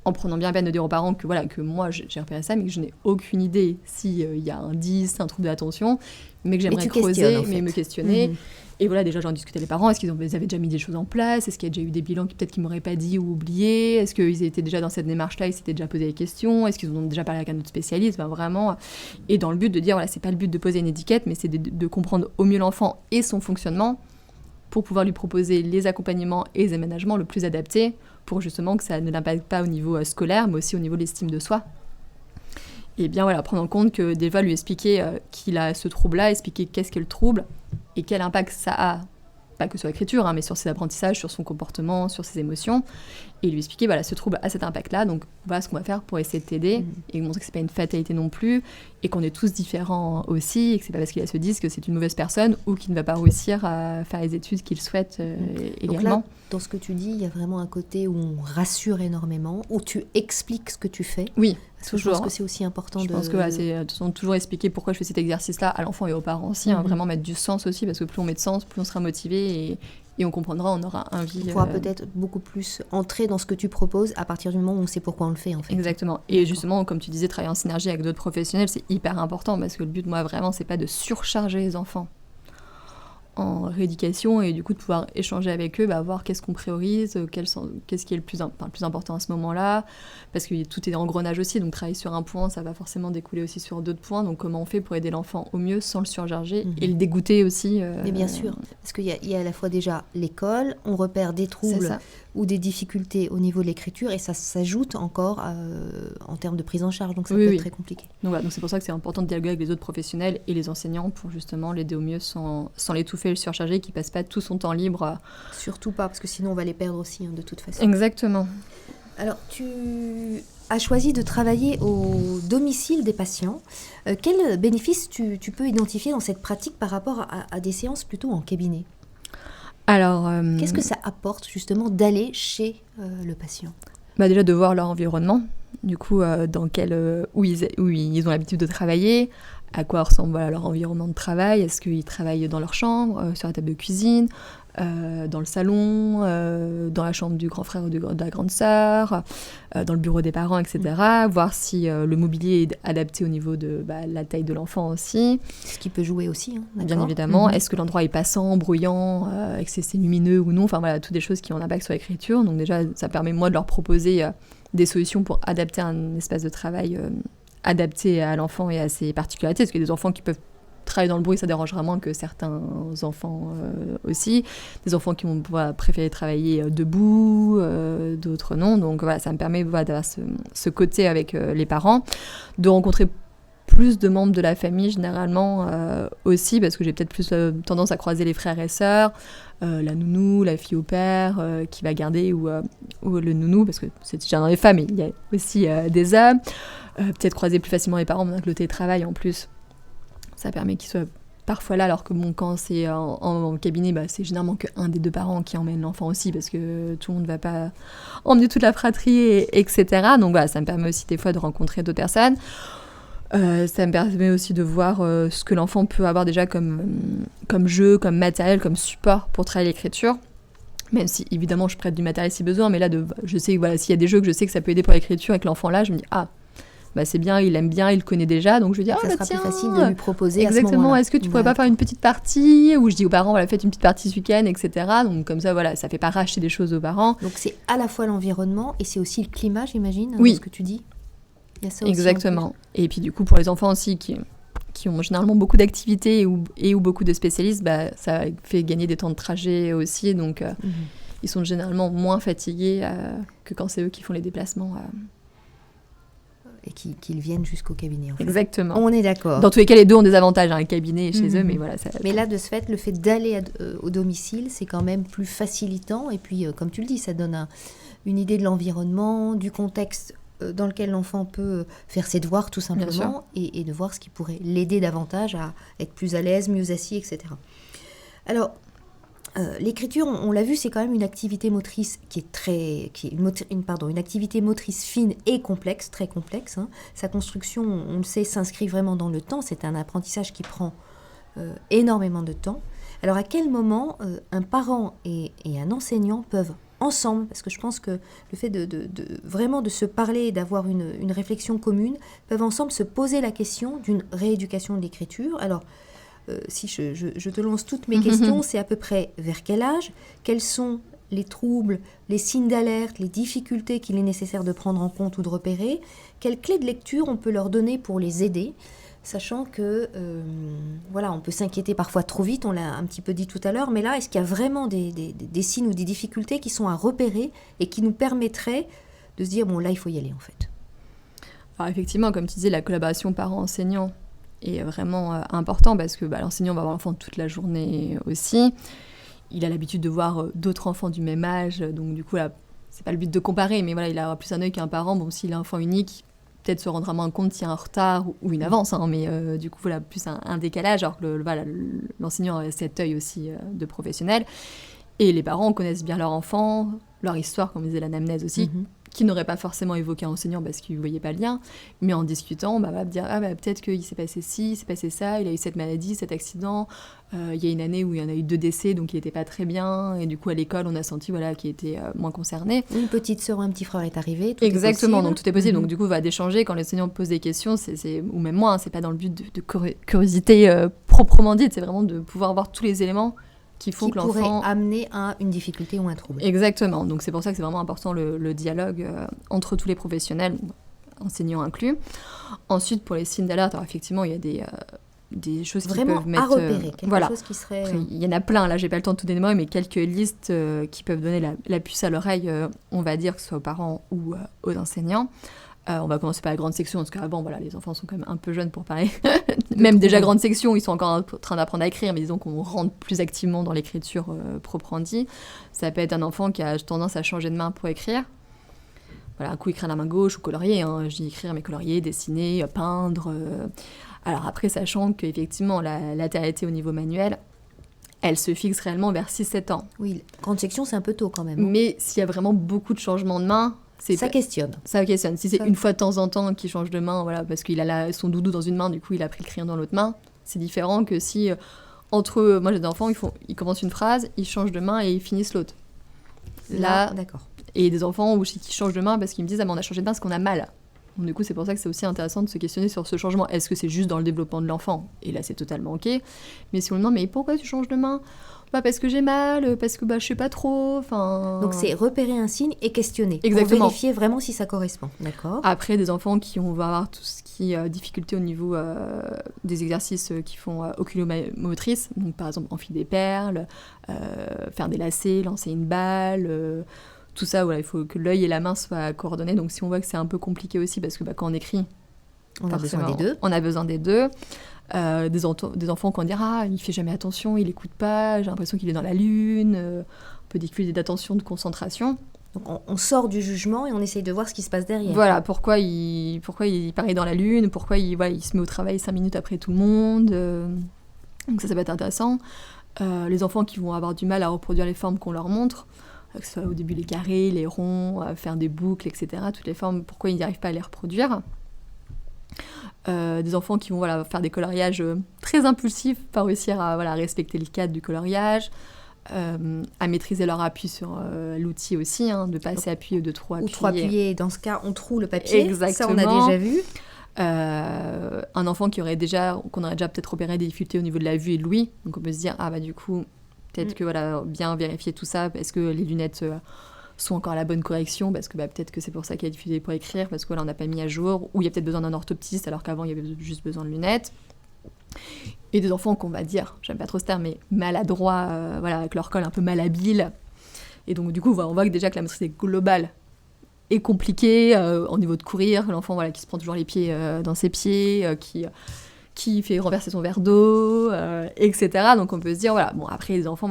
Speaker 2: En prenant bien peine de dire aux parents que moi j'ai repéré ça, mais que je n'ai aucune idée s'il y a un 10, un trouble de l'attention, mais que j'aimerais creuser, me questionner. Et déjà j'en discutais les parents, est-ce qu'ils avaient déjà mis des choses en place, est-ce qu'il y a déjà eu des bilans qui peut-être qu'ils m'auraient pas dit ou oublié, est-ce qu'ils étaient déjà dans cette démarche-là, ils s'étaient déjà posé des questions, est-ce qu'ils ont déjà parlé avec un autre spécialiste, vraiment. Et dans le but de dire, c'est pas le but de poser une étiquette, mais c'est de comprendre au mieux l'enfant et son fonctionnement, pour pouvoir lui proposer les accompagnements et les aménagements le plus adaptés pour justement que ça ne l'impacte pas au niveau scolaire, mais aussi au niveau de l'estime de soi. Et bien prendre en compte que déjà lui expliquer qu'il a ce trouble-là, expliquer qu'est-ce qu'est le trouble et quel impact ça a, pas que sur l'écriture, mais sur ses apprentissages, sur son comportement, sur ses émotions, et lui expliquer, ce trouble a cet impact-là, donc voilà ce qu'on va faire pour essayer de t'aider, et montrer que c'est pas une fatalité non plus, et qu'on est tous différents aussi, et que c'est pas parce qu'il a ce 10 que c'est une mauvaise personne, ou qu'il ne va pas réussir à faire les études qu'il souhaite également.
Speaker 1: Donc là, dans ce que tu dis, il y a vraiment un côté où on rassure énormément, où tu expliques ce que tu fais.
Speaker 2: Oui,
Speaker 1: parce que je pense que c'est aussi important
Speaker 2: je pense que c'est de toute façon, toujours expliquer pourquoi je fais cet exercice-là à l'enfant et aux parents aussi, vraiment mettre du sens aussi, parce que plus on met de sens, plus on sera motivé, et on comprendra, on aura un vie...
Speaker 1: On pourra peut-être beaucoup plus entrer dans ce que tu proposes à partir du moment où on sait pourquoi on le fait, en fait.
Speaker 2: Exactement. Et justement, comme tu disais, travailler en synergie avec d'autres professionnels, c'est hyper important, parce que le but, moi, vraiment, c'est pas de surcharger les enfants en rééducation et du coup de pouvoir échanger avec eux, voir qu'est-ce qu'on priorise, qu'est-ce qui est le plus important à ce moment-là, parce que tout est engrenage aussi, donc travailler sur un point, ça va forcément découler aussi sur d'autres points, donc comment on fait pour aider l'enfant au mieux sans le surcharger et le dégoûter aussi.
Speaker 1: Mais bien sûr, parce qu'il y a à la fois déjà l'école, on repère des troubles ou des difficultés au niveau de l'écriture et ça s'ajoute encore en termes de prise en charge, donc ça peut être très compliqué.
Speaker 2: Donc c'est pour ça que c'est important de dialoguer avec les autres professionnels et les enseignants pour justement l'aider au mieux sans l'étouffer et le surcharger, qui passe pas tout son temps libre.
Speaker 1: Surtout pas, parce que sinon on va les perdre aussi de toute façon.
Speaker 2: Exactement.
Speaker 1: Alors tu as choisi de travailler au domicile des patients. Quels bénéfices tu peux identifier dans cette pratique par rapport à des séances plutôt en cabinet ?
Speaker 2: Alors,
Speaker 1: qu'est-ce que ça apporte justement d'aller chez le patient ?
Speaker 2: Déjà de voir leur environnement, du coup où ils ont l'habitude de travailler, à quoi ressemble leur environnement de travail, est-ce qu'ils travaillent dans leur chambre, sur la table de cuisine, dans le salon, dans la chambre du grand frère ou de la grande sœur, dans le bureau des parents, etc. Voir si le mobilier est adapté au niveau de la taille de l'enfant aussi.
Speaker 1: Ce qui peut jouer aussi,
Speaker 2: bien évidemment. Est-ce que l'endroit est passant, bruyant, est-ce que c'est lumineux ou non, toutes des choses qui ont un impact sur l'écriture. Donc déjà, ça permet moi de leur proposer des solutions pour adapter un espace de travail adapté à l'enfant et à ses particularités, parce qu'il y a des enfants qui peuvent travailler dans le bruit, ça dérangera moins que certains enfants aussi. Des enfants qui vont préférer travailler debout, d'autres non. Donc ça me permet d'avoir ce côté avec les parents, de rencontrer plus de membres de la famille généralement aussi, parce que j'ai peut-être plus tendance à croiser les frères et sœurs, la nounou, la fille au père qui va garder, ou le nounou, parce que c'est déjà dans les femmes, mais il y a aussi des hommes. Peut-être croiser plus facilement les parents, maintenant que le télétravail en plus, ça permet qu'ils soient parfois là, alors que quand c'est en cabinet, c'est généralement qu'un des deux parents qui emmène l'enfant aussi, parce que tout le monde ne va pas emmener toute la fratrie, etc. Donc ça me permet aussi des fois de rencontrer d'autres personnes. Ça me permet aussi de voir ce que l'enfant peut avoir déjà comme jeu, comme matériel, comme support pour travailler l'écriture. Même si, évidemment, je prête du matériel si besoin, mais là, je sais que s'il y a des jeux que je sais que ça peut aider pour l'écriture avec l'enfant là, je me dis, c'est bien, il aime bien, il le connaît déjà, donc je lui dis,
Speaker 1: ça sera plus facile de lui proposer
Speaker 2: exactement,
Speaker 1: à ce moment-là.
Speaker 2: Est-ce que tu pourrais pas faire une petite partie, ou je dis aux parents, faites une petite partie ce week-end, etc. Donc comme ça, ça fait pas racheter des choses aux parents.
Speaker 1: Donc c'est à la fois l'environnement, et c'est aussi le climat, j'imagine,
Speaker 2: oui.
Speaker 1: Ce que tu dis. Il y a ça
Speaker 2: exactement. Aussi, et puis du coup, pour les enfants aussi qui ont généralement beaucoup d'activités ou beaucoup de spécialistes, ça fait gagner des temps de trajet aussi, donc ils sont généralement moins fatigués que quand c'est eux qui font les déplacements.
Speaker 1: Et qu'ils viennent jusqu'au cabinet. En fait.
Speaker 2: Exactement.
Speaker 1: On est d'accord.
Speaker 2: Dans tous les cas, les deux ont des avantages, le cabinet et chez eux, mais voilà.
Speaker 1: Mais là, de ce fait, le fait d'aller au domicile, c'est quand même plus facilitant. Et puis, comme tu le dis, ça donne une idée de l'environnement, du contexte dans lequel l'enfant peut faire ses devoirs, tout simplement, et de voir ce qui pourrait l'aider davantage à être plus à l'aise, mieux assis, etc. Alors, l'écriture, on l'a vu, c'est quand même une activité motrice une activité motrice fine et complexe, très complexe. Sa construction, on le sait, s'inscrit vraiment dans le temps. C'est un apprentissage qui prend énormément de temps. Alors, à quel moment un parent et un enseignant peuvent ensemble, parce que je pense que le fait vraiment de se parler et d'avoir une réflexion commune, peuvent ensemble se poser la question d'une rééducation de l'écriture. Alors, si je te lance toutes mes questions, c'est à peu près vers quel âge, quels sont les troubles, les signes d'alerte, les difficultés qu'il est nécessaire de prendre en compte ou de repérer, quelles clés de lecture on peut leur donner pour les aider, sachant que, on peut s'inquiéter parfois trop vite, on l'a un petit peu dit tout à l'heure, mais là, est-ce qu'il y a vraiment des signes ou des difficultés qui sont à repérer et qui nous permettraient de se dire, là, il faut y aller, en fait.
Speaker 2: Alors, effectivement, comme tu disais, la collaboration parent-enseignant est vraiment important, parce que l'enseignant va voir l'enfant toute la journée aussi. Il a l'habitude de voir d'autres enfants du même âge, donc du coup, là, c'est pas le but de comparer, mais il a plus un œil qu'un parent. Bon, s'il a un enfant unique, peut-être se rendra moins compte s'il y a un retard ou une avance, mais du coup, plus un décalage, alors que l'enseignant a cet œil aussi de professionnel. Et les parents connaissent bien leur enfant, leur histoire, comme disait l'anamnèse aussi, qui n'aurait pas forcément évoqué un enseignant parce qu'il ne voyait pas le lien, mais en discutant, va me dire peut-être qu'il s'est passé ci, il s'est passé ça, il a eu cette maladie, cet accident, il y a une année où il y en a eu 2 décès, donc il n'était pas très bien, et du coup à l'école on a senti qu'il était moins concerné.
Speaker 1: Une petite sœur ou un petit frère est arrivé, tout
Speaker 2: Exactement,
Speaker 1: est possible.
Speaker 2: donc tout est possible, donc du coup on va d'échanger, quand l'enseignant pose des questions, ou même moi, c'est pas dans le but de curiosité proprement dite, c'est vraiment de pouvoir voir tous les éléments qui
Speaker 1: pourrait amener à une difficulté ou un trouble.
Speaker 2: Exactement, donc c'est pour ça que c'est vraiment important le dialogue entre tous les professionnels, enseignants inclus. Ensuite, pour les signes d'alerte, alors effectivement, il y a des choses
Speaker 1: vraiment
Speaker 2: qui peuvent mettre...
Speaker 1: à repérer, quelque chose qui serait...
Speaker 2: Après, il y en a plein, là j'ai pas le temps de tout dénommer, mais quelques listes qui peuvent donner la puce à l'oreille, on va dire, que ce soit aux parents ou aux enseignants. On va commencer par la grande section, parce qu'avant, les enfants sont quand même un peu jeunes pour parler. Même déjà grande section, ils sont encore en train d'apprendre à écrire, mais disons qu'on rentre plus activement dans l'écriture proprement dit. Ça peut être un enfant qui a tendance à changer de main pour écrire. Un coup écrire à la main gauche ou colorier, je dis écrire, mais colorier, dessiner, peindre. Alors après, sachant qu'effectivement, la latéralité au niveau manuel, elle se fixe réellement vers 6-7 ans.
Speaker 1: Oui, grande section, c'est un peu tôt quand même.
Speaker 2: Mais s'il y a vraiment beaucoup de changements de main...
Speaker 1: Ça questionne.
Speaker 2: Ça questionne. Si c'est une fois de temps en temps qu'il change de main, parce qu'il a son doudou dans une main, du coup il a pris le crayon dans l'autre main, c'est différent que si, entre eux, moi j'ai des enfants, ils commencent une phrase, ils changent de main et ils finissent l'autre. Là,
Speaker 1: d'accord.
Speaker 2: Et des enfants qui changent de main parce qu'ils me disent « Ah, mais on a changé de main parce qu'on a mal ». Donc du coup, c'est pour ça que c'est aussi intéressant de se questionner sur ce changement. Est-ce que c'est juste dans le développement de l'enfant ? Et là, c'est totalement OK. Mais si on me demande « Mais pourquoi tu changes de main ?» Parce que j'ai mal, parce que je sais pas trop,
Speaker 1: Donc c'est repérer un signe et questionner.
Speaker 2: Exactement.
Speaker 1: Pour vérifier vraiment si ça correspond, d'accord ?
Speaker 2: Après, des enfants qui vont avoir tout ce qui est difficulté au niveau des exercices qui font oculomotrices, donc par exemple enfiler des perles, faire des lacets, lancer une balle, tout ça, il faut que l'œil et la main soient coordonnés. Donc si on voit que c'est un peu compliqué aussi, parce que quand on écrit,
Speaker 1: on a besoin des deux.
Speaker 2: On a besoin des deux. Des enfants qui vont dire « Ah, il fait jamais attention, il écoute pas, j'ai l'impression qu'il est dans la lune. » On peut difficulté d'attention, de concentration.
Speaker 1: Donc on sort du jugement et on essaye de voir ce qui se passe derrière.
Speaker 2: Voilà, pourquoi il paraît dans la lune, pourquoi il se met au travail 5 minutes après tout le monde. Donc ça peut être intéressant. Les enfants qui vont avoir du mal à reproduire les formes qu'on leur montre, que ce soit au début les carrés, les ronds, faire des boucles, etc. Toutes les formes, pourquoi ils n'arrivent pas à les reproduire. Des enfants qui vont faire des coloriages très impulsifs, pas réussir à respecter le cadre du coloriage, à maîtriser leur appui sur l'outil aussi, de ne pas s'appuyer ou de trop appuyer.
Speaker 1: Ou trop appuyer, dans ce cas on troue le papier.
Speaker 2: Exactement.
Speaker 1: Ça on a déjà vu.
Speaker 2: Un enfant qu'on aurait déjà peut-être opéré des difficultés au niveau de la vue et de l'ouïe, donc on peut se dire du coup peut-être que bien vérifier tout ça, est-ce que les lunettes sont encore à la bonne correction, parce que peut-être que c'est pour ça qu'il y a des difficultés pour écrire, parce que on n'a pas mis à jour, ou il y a peut-être besoin d'un orthoptiste alors qu'avant il y avait juste besoin de lunettes. Et des enfants qu'on va dire, j'aime pas trop ce terme, mais maladroits, avec leur col un peu malhabile. Et donc du coup on voit que déjà que la motricité globale est compliquée au niveau de courir, l'enfant qui se prend toujours les pieds dans ses pieds, qui fait renverser son verre d'eau, etc. Donc on peut se dire, après les enfants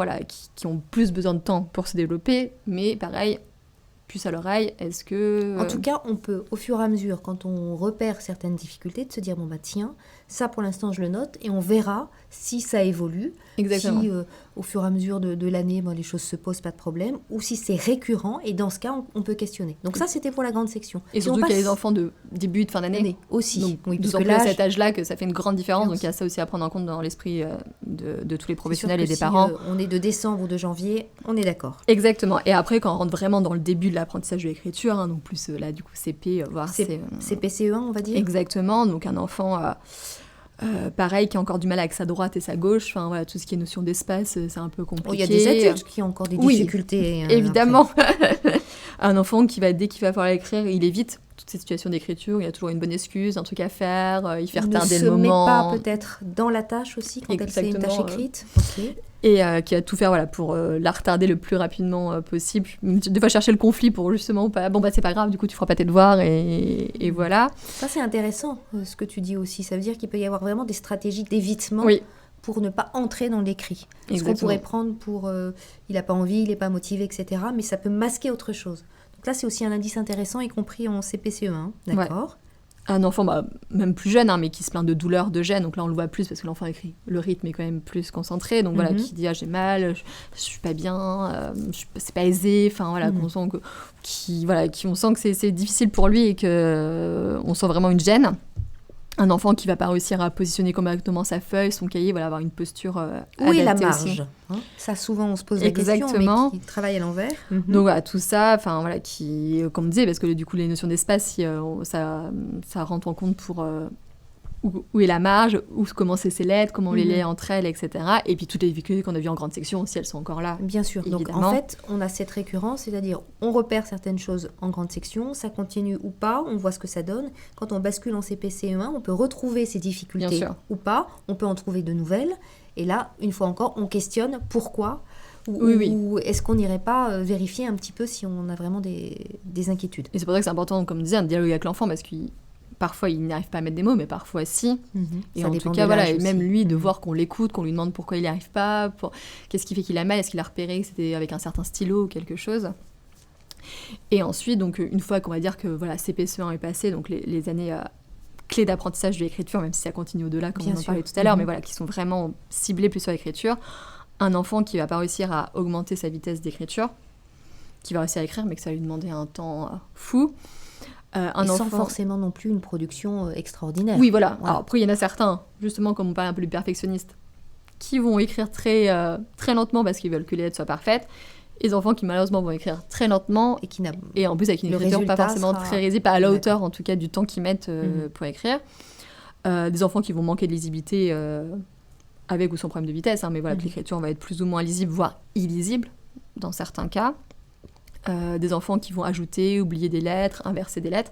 Speaker 2: qui ont plus besoin de temps pour se développer, mais pareil, puce à l'oreille, est-ce que...
Speaker 1: En tout cas, on peut, au fur et à mesure, quand on repère certaines difficultés, de se dire, tiens, ça pour l'instant je le note, et on verra si ça évolue.
Speaker 2: Exactement.
Speaker 1: Si au fur et à mesure de l'année, les choses se posent, pas de problème, ou si c'est récurrent, et dans ce cas, on peut questionner. Donc ça, c'était pour la grande section.
Speaker 2: Et surtout qu'il y a les enfants de début, de fin d'année.
Speaker 1: Aussi.
Speaker 2: Donc,
Speaker 1: oui,
Speaker 2: parce que à cet âge-là, que ça fait une grande différence, donc il y a ça aussi à prendre en compte dans l'esprit de tous les professionnels et des parents.
Speaker 1: On est de décembre ou de janvier, on est d'accord.
Speaker 2: Exactement. Et après, quand on rentre vraiment dans le début de l'apprentissage de l'écriture, donc plus là, du coup, CP, voire
Speaker 1: CP-CE1, on va dire.
Speaker 2: Exactement. Donc un enfant... pareil, qui a encore du mal avec sa droite et sa gauche, tout ce qui est notion d'espace, c'est un peu compliqué.
Speaker 1: Il y a des adultes qui ont encore des difficultés.
Speaker 2: Évidemment. Un enfant dès qu'il va falloir écrire, il évite toutes ces situations d'écriture, il y a toujours une bonne excuse, un truc à faire, il fait retarder le moment.
Speaker 1: Il ne se met pas peut-être dans la tâche aussi, quand c'est une tâche écrite. Okay.
Speaker 2: Et qui va tout faire pour la retarder le plus rapidement possible. Des fois chercher le conflit pour justement pas... c'est pas grave, du coup tu feras pas tes devoirs et voilà.
Speaker 1: Ça c'est intéressant ce que tu dis aussi. Ça veut dire qu'il peut y avoir vraiment des stratégies d'évitement pour ne pas entrer dans l'écrit. Ce qu'on pourrait prendre pour il n'a pas envie, il n'est pas motivé, etc. Mais ça peut masquer autre chose. Donc là c'est aussi un indice intéressant, y compris en CP-CE1. D'accord.
Speaker 2: un enfant, même plus jeune, mais qui se plaint de douleurs de gêne, donc là on le voit plus parce que l'enfant écrit, le rythme est quand même plus concentré, donc voilà, qui dit j'ai mal, je suis pas bien, c'est pas aisé, enfin voilà, qu'on sent on sent que c'est difficile pour lui et que on sent vraiment une gêne. Un enfant qui va pas réussir à positionner correctement sa feuille, son cahier, voilà, avoir une posture
Speaker 1: où est la
Speaker 2: marge
Speaker 1: aussi. Ça, souvent, on se pose la question, mais qui travaille à l'envers.
Speaker 2: Donc voilà, tout ça, enfin voilà, qui, comme on disait, parce que du coup, les notions d'espace, ça rentre en compte pour où est la marge, comment c'est ces lettres, comment on les lit entre elles, etc. Et puis toutes les difficultés qu'on a vues en grande section, si elles sont encore là.
Speaker 1: Bien sûr.
Speaker 2: Évidemment.
Speaker 1: Donc en fait, on a cette récurrence, c'est-à-dire on repère certaines choses en grande section, ça continue ou pas, on voit ce que ça donne. Quand on bascule en CP CE1, on peut retrouver ces difficultés ou pas, on peut en trouver de nouvelles. Et là, une fois encore, on questionne pourquoi ou est-ce qu'on n'irait pas vérifier un petit peu si on a vraiment des inquiétudes.
Speaker 2: Et c'est pour ça que c'est important, comme je disais, un dialogue avec l'enfant, parce que parfois, il n'arrive pas à mettre des mots, mais parfois, si. Et en tout cas, voilà, et même lui, de voir qu'on l'écoute, qu'on lui demande pourquoi il n'y arrive pas, qu'est-ce qui fait qu'il a mal, est-ce qu'il a repéré que c'était avec un certain stylo ou quelque chose. Et ensuite, donc, une fois qu'on va dire que voilà, CP1 est passé, donc les années clés d'apprentissage de l'écriture, même si ça continue au-delà, comme on en parlait tout à l'heure, mais voilà, qui sont vraiment ciblées plus sur l'écriture. Un enfant qui ne va pas réussir à augmenter sa vitesse d'écriture, qui va réussir à écrire, mais que ça va lui demander un temps fou.
Speaker 1: Sans forcément non plus une production extraordinaire.
Speaker 2: Oui, voilà. Alors, après, il y en a certains, justement, comme on parlait un peu du perfectionniste, qui vont écrire très lentement parce qu'ils veulent que les lettres soient parfaites. Et les enfants qui, malheureusement, vont écrire très lentement et en plus avec une écriture pas forcément très lisible, pas à la hauteur, en tout cas, du temps qu'ils mettent pour écrire. Des enfants qui vont manquer de lisibilité avec ou sans problème de vitesse, mais voilà, que l'écriture va être plus ou moins lisible, voire illisible, dans certains cas. Des enfants qui vont ajouter, oublier des lettres, inverser des lettres.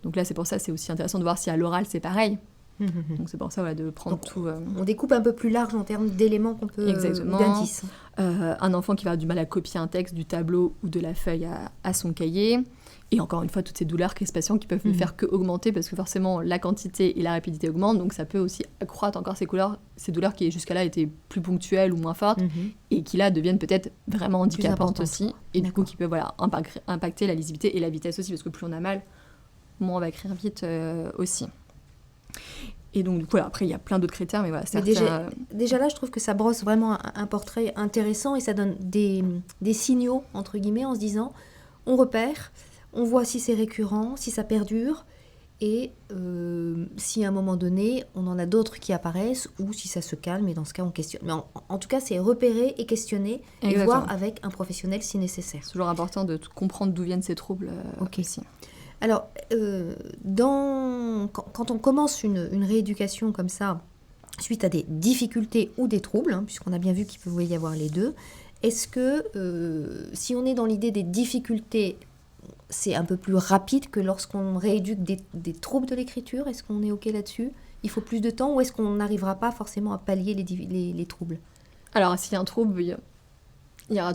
Speaker 2: Donc là, c'est pour ça, c'est aussi intéressant de voir si à l'oral, c'est pareil. Donc c'est pour ça, voilà, de prendre tout...
Speaker 1: On découpe un peu plus large en termes d'éléments qu'on peut...
Speaker 2: Exactement.
Speaker 1: D'indices.
Speaker 2: Un enfant qui va avoir du mal à copier un texte du tableau ou de la feuille à son cahier. Et encore une fois, toutes ces douleurs, crispations qui peuvent ne faire que augmenter parce que forcément, la quantité et la rapidité augmentent. Donc ça peut aussi accroître encore ces douleurs qui jusqu'à là étaient plus ponctuelles ou moins fortes et qui là deviennent peut-être vraiment handicapantes aussi. Et du coup, qui peuvent impacter la lisibilité et la vitesse aussi parce que plus on a mal, moins on va écrire vite aussi. Et donc, du coup, après, il y a plein d'autres critères, mais voilà, certains...
Speaker 1: Déjà là, je trouve que ça brosse vraiment un portrait intéressant et ça donne des signaux, entre guillemets, en se disant, on repère, on voit si c'est récurrent, si ça perdure, et si à un moment donné, on en a d'autres qui apparaissent, ou si ça se calme, et dans ce cas, on questionne. Mais en tout cas, c'est repérer et questionner, et voir avec un professionnel si nécessaire.
Speaker 2: C'est toujours important de comprendre d'où viennent ces troubles aussi.
Speaker 1: Alors, quand on commence une rééducation comme ça, suite à des difficultés ou des troubles, puisqu'on a bien vu qu'il pouvait y avoir les deux, est-ce que si on est dans l'idée des difficultés, c'est un peu plus rapide que lorsqu'on rééduque des troubles de l'écriture? Est-ce qu'on est OK là-dessus? Il faut plus de temps ou est-ce qu'on n'arrivera pas forcément à pallier les troubles?
Speaker 2: Alors, s'il y a un trouble, il y aura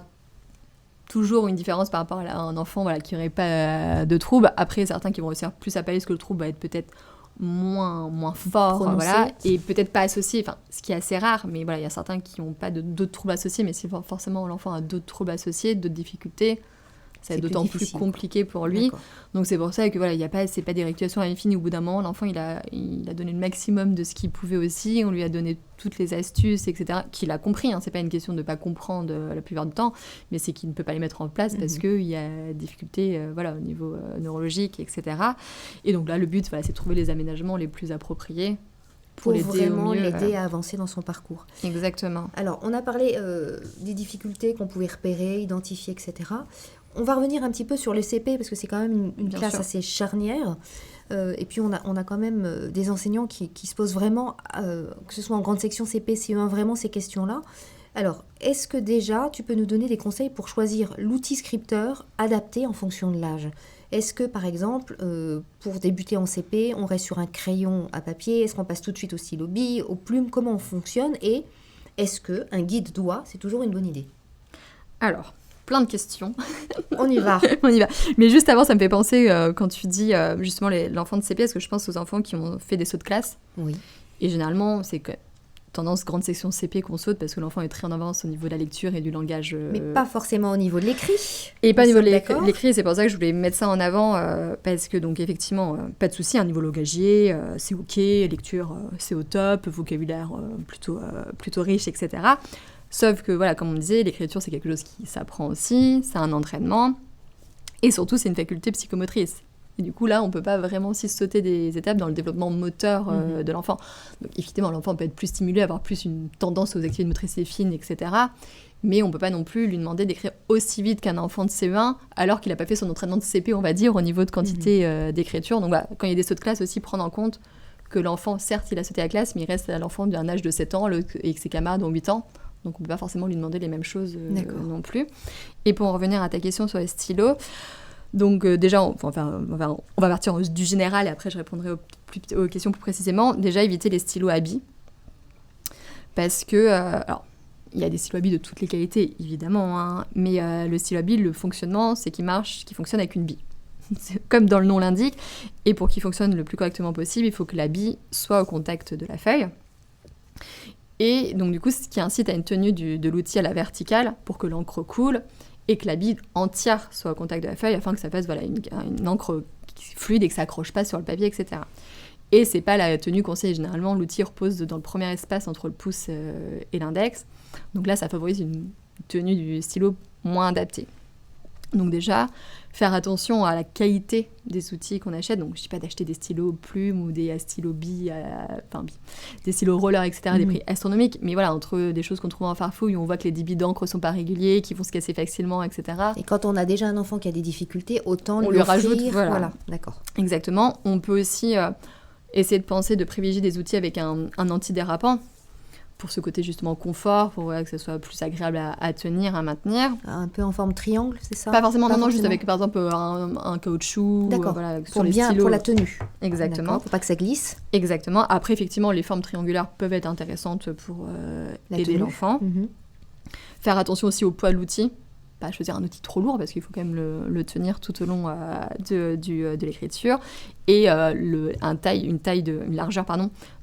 Speaker 2: toujours une différence par rapport à un enfant qui n'aurait pas de trouble. Après, certains qui vont réussir plus à pallier parce que le trouble va être peut-être moins fort, et peut-être pas associé, ce qui est assez rare, mais voilà, il y a certains qui n'ont pas d'autres troubles associés, mais si forcément l'enfant a d'autres troubles associés, d'autres difficultés, ça va être d'autant plus compliqué pour lui. D'accord. Donc c'est pour ça que voilà, c'est pas des rééducations à l'infini. Au bout d'un moment, l'enfant il a donné le maximum de ce qu'il pouvait aussi. On lui a donné toutes les astuces, etc. Qu'il a compris. C'est pas une question de pas comprendre la plupart du temps, mais c'est qu'il ne peut pas les mettre en place parce qu'il y a des difficultés au niveau neurologique, etc. Et donc là, le but, c'est de trouver les aménagements les plus appropriés pour l'aider
Speaker 1: vraiment
Speaker 2: au mieux,
Speaker 1: l'aider à avancer dans son parcours.
Speaker 2: Exactement.
Speaker 1: Alors, on a parlé des difficultés qu'on pouvait repérer, identifier, etc. On va revenir un petit peu sur le CP, parce que c'est quand même une classe assez charnière. Et puis, on a quand même des enseignants qui se posent vraiment, que ce soit en grande section CP, CE1, vraiment ces questions-là. Alors, est-ce que déjà, tu peux nous donner des conseils pour choisir l'outil scripteur adapté en fonction de l'âge? Est-ce que, par exemple, pour débuter en CP, on reste sur un crayon à papier? Est-ce qu'on passe tout de suite au stylo bille, aux plumes? Comment on fonctionne? Et est-ce qu'un guide doigt, c'est toujours une bonne idée?
Speaker 2: Alors, plein de questions.
Speaker 1: On y va.
Speaker 2: On y va. Mais juste avant, ça me fait penser, quand tu dis justement l'enfant de CP, parce que je pense aux enfants qui ont fait des sauts de classe.
Speaker 1: Oui.
Speaker 2: Et généralement, c'est que tendance grande section CP qu'on saute parce que l'enfant est très en avance au niveau de la lecture et du langage.
Speaker 1: Mais pas forcément au niveau de l'écrit.
Speaker 2: Et pas au niveau de l'écrit, c'est pour ça que je voulais mettre ça en avant, parce que donc effectivement, pas de souci, un niveau langagier, c'est ok, lecture, c'est au top, vocabulaire plutôt riche, etc. Sauf que voilà, comme on disait, l'écriture c'est quelque chose qui s'apprend aussi, c'est un entraînement, et surtout c'est une faculté psychomotrice. Et du coup, là, on ne peut pas vraiment aussi sauter des étapes dans le développement moteur de l'enfant. Donc, évidemment, l'enfant peut être plus stimulé, avoir plus une tendance aux activités motrices fines, etc. Mais on ne peut pas non plus lui demander d'écrire aussi vite qu'un enfant de CE1, alors qu'il n'a pas fait son entraînement de CP, on va dire, au niveau de quantité d'écriture. Donc, voilà, quand il y a des sauts de classe aussi, prendre en compte que l'enfant, certes, il a sauté la classe, mais il reste à l'enfant d'un âge de 7 ans et que ses camarades ont 8 ans. Donc, on ne peut pas forcément lui demander les mêmes choses non plus. Et pour en revenir à ta question sur les stylos, donc déjà, on va partir du général et après je répondrai aux questions plus précisément. Déjà, éviter les stylos à billes. Parce que, alors, il y a des stylos à billes de toutes les qualités, évidemment, hein, mais le stylo à billes, le fonctionnement, c'est qu'il fonctionne avec une bille. C'est comme dans le nom l'indique. Et pour qu'il fonctionne le plus correctement possible, il faut que la bille soit au contact de la feuille. Et donc, du coup, ce qui incite à une tenue de l'outil à la verticale pour que l'encre coule, et que la bille entière soit au contact de la feuille afin que ça fasse une encre fluide et que ça accroche pas sur le papier, etc. Et c'est pas la tenue conseillée. Généralement, l'outil repose dans le premier espace entre le pouce et l'index. Donc là, ça favorise une tenue du stylo moins adaptée. Donc déjà, faire attention à la qualité des outils qu'on achète. Donc je ne dis pas d'acheter des stylos plumes ou des stylos des stylos roller, etc., des prix astronomiques. Mais voilà, entre des choses qu'on trouve en farfouille, où on voit que les débits d'encre ne sont pas réguliers, qui vont se casser facilement, etc. Et
Speaker 1: quand on a déjà un enfant qui a des difficultés, autant
Speaker 2: lui rajoute.
Speaker 1: Voilà, d'accord.
Speaker 2: Exactement. On peut aussi essayer de privilégier des outils avec un antidérapant, pour ce côté justement confort, pour que ça soit plus agréable à tenir, à maintenir.
Speaker 1: Un peu en forme triangle, c'est ça ?
Speaker 2: Pas forcément, non, juste avec par exemple un caoutchouc.
Speaker 1: D'accord,
Speaker 2: sur les stylos.
Speaker 1: Pour la tenue.
Speaker 2: Exactement.
Speaker 1: D'accord, pour pas que ça glisse.
Speaker 2: Exactement. Après, effectivement, les formes triangulaires peuvent être intéressantes pour aider l'enfant. Faire attention aussi au poids de l'outil. Pas choisir un outil trop lourd parce qu'il faut quand même le tenir tout au long de l'écriture. Et une largeur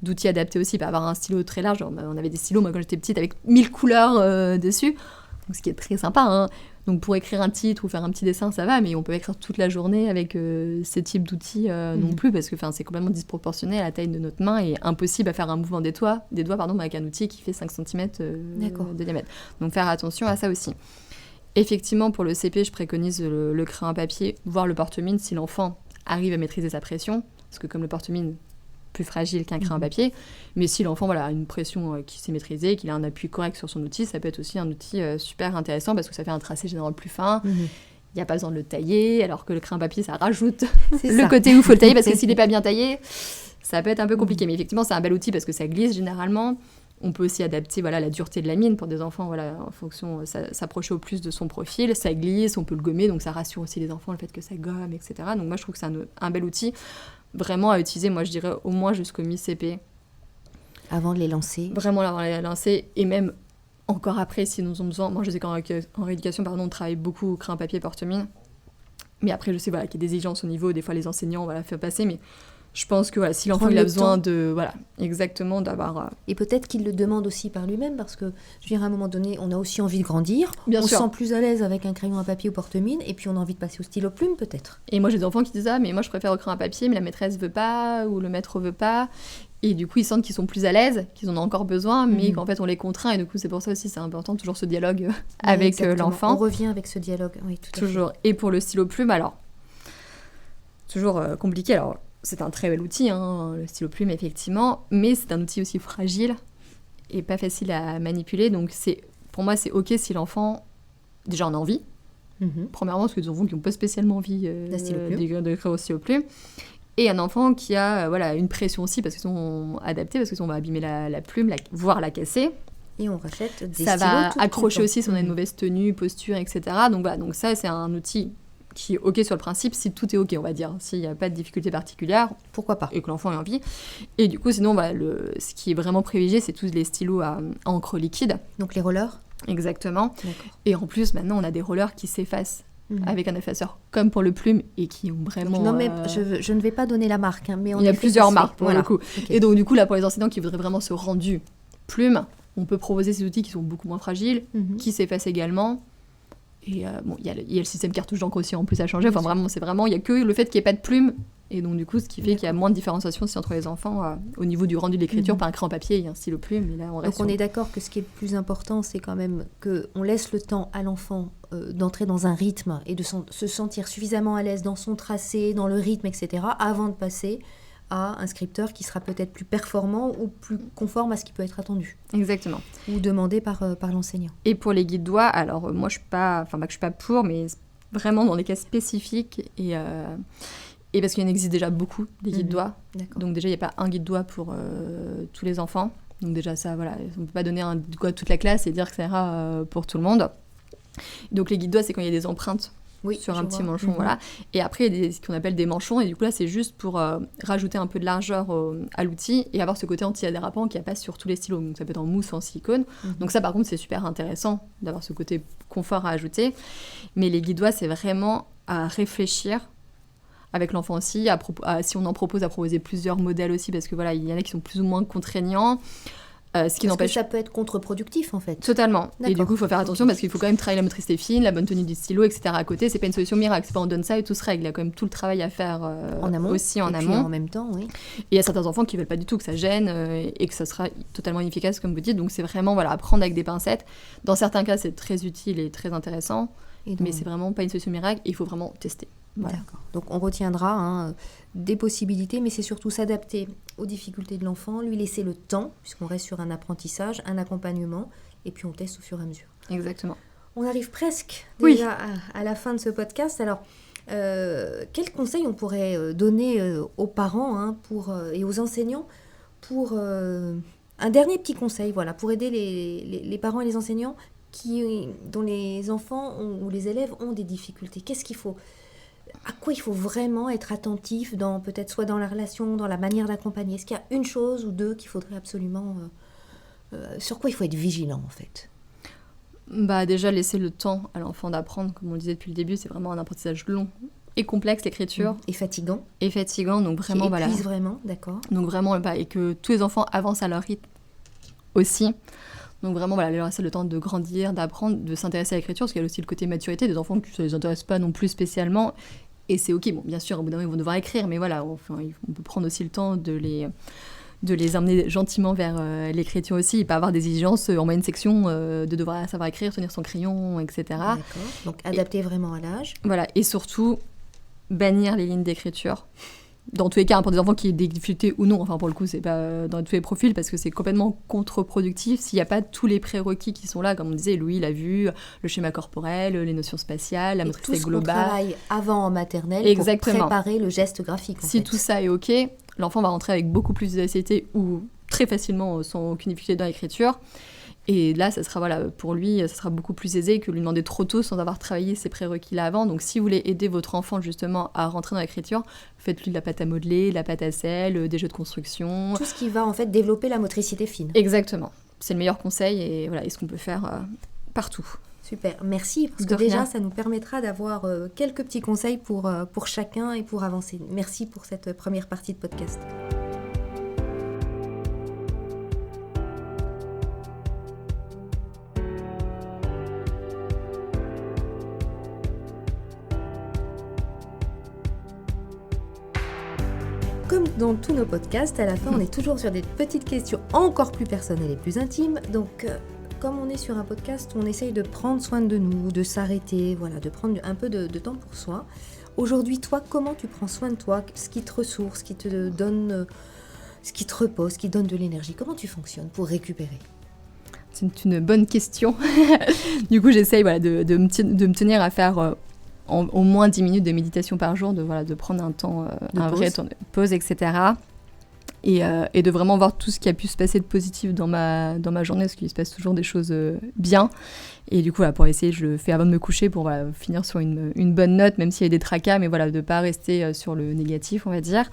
Speaker 2: d'outils adaptés aussi. Pas avoir un stylo très large. On avait des stylos, moi, quand j'étais petite, avec 1000 couleurs dessus. Donc, ce qui est très sympa, hein. Donc, pour écrire un titre ou faire un petit dessin, ça va, mais on peut écrire toute la journée avec ces types d'outils non plus, parce que c'est complètement disproportionné à la taille de notre main et impossible à faire un mouvement des doigts avec un outil qui fait 5 cm de diamètre. Donc, faire attention à ça aussi. Effectivement, pour le CP, je préconise le crayon à papier, voire le porte-mine si l'enfant arrive à maîtriser sa pression, parce que comme le porte-mine, plus fragile qu'un crayon à papier, mais si l'enfant a une pression qui sait maîtriser, qu'il a un appui correct sur son outil, ça peut être aussi un outil super intéressant parce que ça fait un tracé général plus fin. Il n'y a pas besoin de le tailler, alors que le crayon à papier, ça rajoute côté où il faut le tailler, parce que s'il n'est pas bien taillé, ça peut être un peu compliqué. Mais effectivement, c'est un bel outil parce que ça glisse généralement. On peut aussi adapter la dureté de la mine pour des enfants, en fonction, s'approcher au plus de son profil. Ça glisse, on peut le gommer, donc ça rassure aussi les enfants, le fait que ça gomme, etc. Donc moi, je trouve que c'est un bel outil vraiment à utiliser, moi je dirais au moins jusqu'au mi-CP.
Speaker 1: Avant de les lancer.
Speaker 2: Vraiment avant de les lancer, et même encore après, si nous avons besoin. Moi, je sais qu'en rééducation, on travaille beaucoup crayon papier, porte-mine. Mais après, je sais qu'il y a des exigences au niveau, des fois les enseignants, faire passer, mais je pense que si l'enfant il a besoin exactement d'avoir...
Speaker 1: Et peut-être qu'il le demande aussi par lui-même, parce que, je veux dire, à un moment donné, on a aussi envie de grandir.
Speaker 2: Bien sûr.
Speaker 1: Se sent plus à l'aise avec un crayon à papier ou porte-mine, et puis on a envie de passer au stylo plume, peut-être.
Speaker 2: Et moi, j'ai des enfants qui disent « Ah, mais moi, je préfère au crayon à papier, mais la maîtresse veut pas, ou le maître veut pas. » Et du coup, ils sentent qu'ils sont plus à l'aise, qu'ils en ont encore besoin, mais qu'en fait, on les contraint. Et du coup, c'est pour ça aussi, c'est important, toujours ce dialogue avec l'enfant.
Speaker 1: On revient avec ce dialogue, oui, tout à fait.
Speaker 2: Toujours. Et pour le stylo plume, alors, toujours compliqué. Alors, c'est un très bel outil, le stylo plume, effectivement, mais c'est un outil aussi fragile et pas facile à manipuler. Donc, pour moi, c'est OK si l'enfant, déjà, en a envie. Premièrement, parce que des enfants qui n'ont pas spécialement envie d'écrire au stylo plume. Et un enfant qui a une pression aussi, parce qu'ils sont adaptés, parce qu'on va abîmer la plume, voire la casser.
Speaker 1: Et on rachète des stylos.
Speaker 2: Ça va accrocher aussi si on a une mauvaise tenue, posture, etc. Donc ça, c'est un outil qui est OK sur le principe, si tout est OK, on va dire. S'il n'y a pas de difficulté particulière,
Speaker 1: pourquoi pas.
Speaker 2: Et que l'enfant ait envie. Et du coup, sinon, ce qui est vraiment privilégié, c'est tous les stylos à encre liquide.
Speaker 1: Donc les rollers ?
Speaker 2: Exactement.
Speaker 1: D'accord.
Speaker 2: Et en plus, maintenant, on a des rollers qui s'effacent avec un effaceur, comme pour le plume, et qui ont vraiment...
Speaker 1: Non, mais je ne vais pas donner la marque, mais
Speaker 2: il y a plusieurs marques, pour le coup.
Speaker 1: Okay.
Speaker 2: Et donc, du coup, là, pour les enseignants qui voudraient vraiment ce rendu plume, on peut proposer ces outils qui sont beaucoup moins fragiles,
Speaker 1: Mhm.
Speaker 2: qui s'effacent également. Et il y a le système cartouche d'encre aussi en plus à changer. Enfin, vraiment, il n'y a que le fait qu'il n'y ait pas de plume. Et donc, du coup, ce qui fait qu'il y a moins de différenciation aussi entre les enfants au niveau du rendu de l'écriture, pas un crayon papier et un stylo plume. Et là, on reste
Speaker 1: Donc, on est d'accord que ce qui est le plus important, c'est quand même qu'on laisse le temps à l'enfant d'entrer dans un rythme et de se sentir suffisamment à l'aise dans son tracé, dans le rythme, etc., avant de passer à un scripteur qui sera peut-être plus performant ou plus conforme à ce qui peut être attendu.
Speaker 2: Exactement.
Speaker 1: Ou demandé par l'enseignant.
Speaker 2: Et pour les guides doigts, alors moi je suis pas pour, mais vraiment dans les cas spécifiques et parce qu'il en existe déjà beaucoup des guides doigts.
Speaker 1: D'accord.
Speaker 2: Donc déjà il n'y a pas un guide doigt pour tous les enfants. Donc déjà ça, voilà, on ne peut pas donner un guide doigt à toute la classe et dire que ça ira pour tout le monde. Donc les guides doigts, c'est quand il y a des empreintes sur un petit manchon, voilà. Et après, il y a ce qu'on appelle des manchons, et du coup là, c'est juste pour rajouter un peu de largeur à l'outil et avoir ce côté anti-dérapant qui passe sur tous les stylos. Donc ça peut être en mousse ou en silicone. Donc ça, par contre, c'est super intéressant d'avoir ce côté confort à ajouter. Mais les guides doigts, c'est vraiment à réfléchir avec l'enfant aussi, si on en propose, à proposer plusieurs modèles aussi, parce que voilà, il y en a qui sont plus ou moins contraignants. Ce qui n'empêche...
Speaker 1: que ça peut être contre-productif, en fait.
Speaker 2: Totalement.
Speaker 1: D'accord.
Speaker 2: Et du coup, il faut faire attention parce qu'il faut quand même travailler la motricité fine, la bonne tenue du stylo, etc. à côté. C'est pas une solution miracle. C'est pas on donne ça et tout se règle. Il y a quand même tout le travail à faire
Speaker 1: en amont.
Speaker 2: aussi en
Speaker 1: et
Speaker 2: amont.
Speaker 1: Puis en même temps, oui.
Speaker 2: Et il y a certains enfants qui veulent pas du tout que ça gêne et que ça sera totalement inefficace, comme vous dites. Donc c'est vraiment à prendre avec des pincettes. Dans certains cas, c'est très utile et très intéressant. Mais c'est vraiment pas une solution miracle. Il faut vraiment tester. Voilà.
Speaker 1: D'accord. Donc on retiendra des possibilités, mais c'est surtout s'adapter aux difficultés de l'enfant, lui laisser le temps, puisqu'on reste sur un apprentissage, un accompagnement, et puis on teste au fur et à mesure.
Speaker 2: Exactement.
Speaker 1: On arrive presque déjà à la fin de ce podcast. Alors, quels conseils on pourrait donner aux parents et aux enseignants pour un dernier petit conseil, voilà, pour aider les parents et les enseignants dont les enfants ou les élèves ont des difficultés. Qu'est-ce qu'il faut À quoi il faut vraiment être attentif, peut-être soit dans la relation, dans la manière d'accompagner? Est-ce qu'il y a une chose ou deux qu'il faudrait absolument... sur quoi il faut être vigilant, en fait?
Speaker 2: Déjà, laisser le temps à l'enfant d'apprendre, comme on le disait depuis le début, c'est vraiment un apprentissage long et complexe, l'écriture.
Speaker 1: Et fatigant.
Speaker 2: Donc vraiment,
Speaker 1: qui épuise vraiment, d'accord.
Speaker 2: Donc vraiment, et que tous les enfants avancent à leur rythme aussi. Donc vraiment, leur laisser le temps de grandir, d'apprendre, de s'intéresser à l'écriture, parce qu'il y a aussi le côté maturité des enfants qui ne les intéressent pas non plus spécialement. Et c'est ok, bon, bien sûr, au bout d'un moment, ils vont devoir écrire, mais voilà, on peut prendre aussi le temps de les emmener gentiment vers l'écriture aussi, et pas avoir des exigences en moyenne section de devoir savoir écrire, tenir son crayon, etc.
Speaker 1: D'accord, donc adapter vraiment à l'âge.
Speaker 2: Voilà, et surtout, bannir les lignes d'écriture. Dans tous les cas, pour des enfants qui aient des difficultés ou non, pour le coup, c'est pas dans tous les profils, parce que c'est complètement contre-productif s'il n'y a pas tous les prérequis qui sont là, comme on disait, Louis l'a vu, le schéma corporel, les notions spatiales, la motricité globale.
Speaker 1: Tout ce qu'on travaille avant en maternelle.
Speaker 2: Exactement.
Speaker 1: Pour préparer le geste graphique.
Speaker 2: Si tout ça est ok, l'enfant va rentrer avec beaucoup plus de facilité ou très facilement sans aucune difficulté dans l'écriture. Et là, ça sera, pour lui, ça sera beaucoup plus aisé que lui demander trop tôt sans avoir travaillé ses prérequis là avant. Donc, si vous voulez aider votre enfant justement à rentrer dans l'écriture, faites-lui de la pâte à modeler, de la pâte à sel, des jeux de construction.
Speaker 1: Tout ce qui va en fait développer la motricité fine.
Speaker 2: Exactement. C'est le meilleur conseil et ce qu'on peut faire partout.
Speaker 1: Super, merci, parce que déjà, ça nous permettra d'avoir quelques petits conseils pour chacun et pour avancer. Merci pour cette première partie de podcast. Comme dans tous nos podcasts, à la fin, on est toujours sur des petites questions encore plus personnelles et plus intimes. Donc, comme on est sur un podcast où on essaye de prendre soin de nous, de s'arrêter, de prendre un peu de temps pour soi. Aujourd'hui, toi, comment tu prends soin de toi? Ce qui te ressource, ce qui te donne, ce qui te repose, ce qui donne de l'énergie. Comment tu fonctionnes pour récupérer?
Speaker 2: C'est une bonne question. Du coup, j'essaye de me tenir à faire... au moins 10 minutes de méditation par jour, de prendre un temps, vrai temps de pause, etc. Et de vraiment voir tout ce qui a pu se passer de positif dans ma journée, parce qu'il se passe toujours des choses bien. Et du coup, pour essayer, je le fais avant de me coucher pour finir sur une bonne note, même s'il y a des tracas, mais de ne pas rester sur le négatif, on va dire.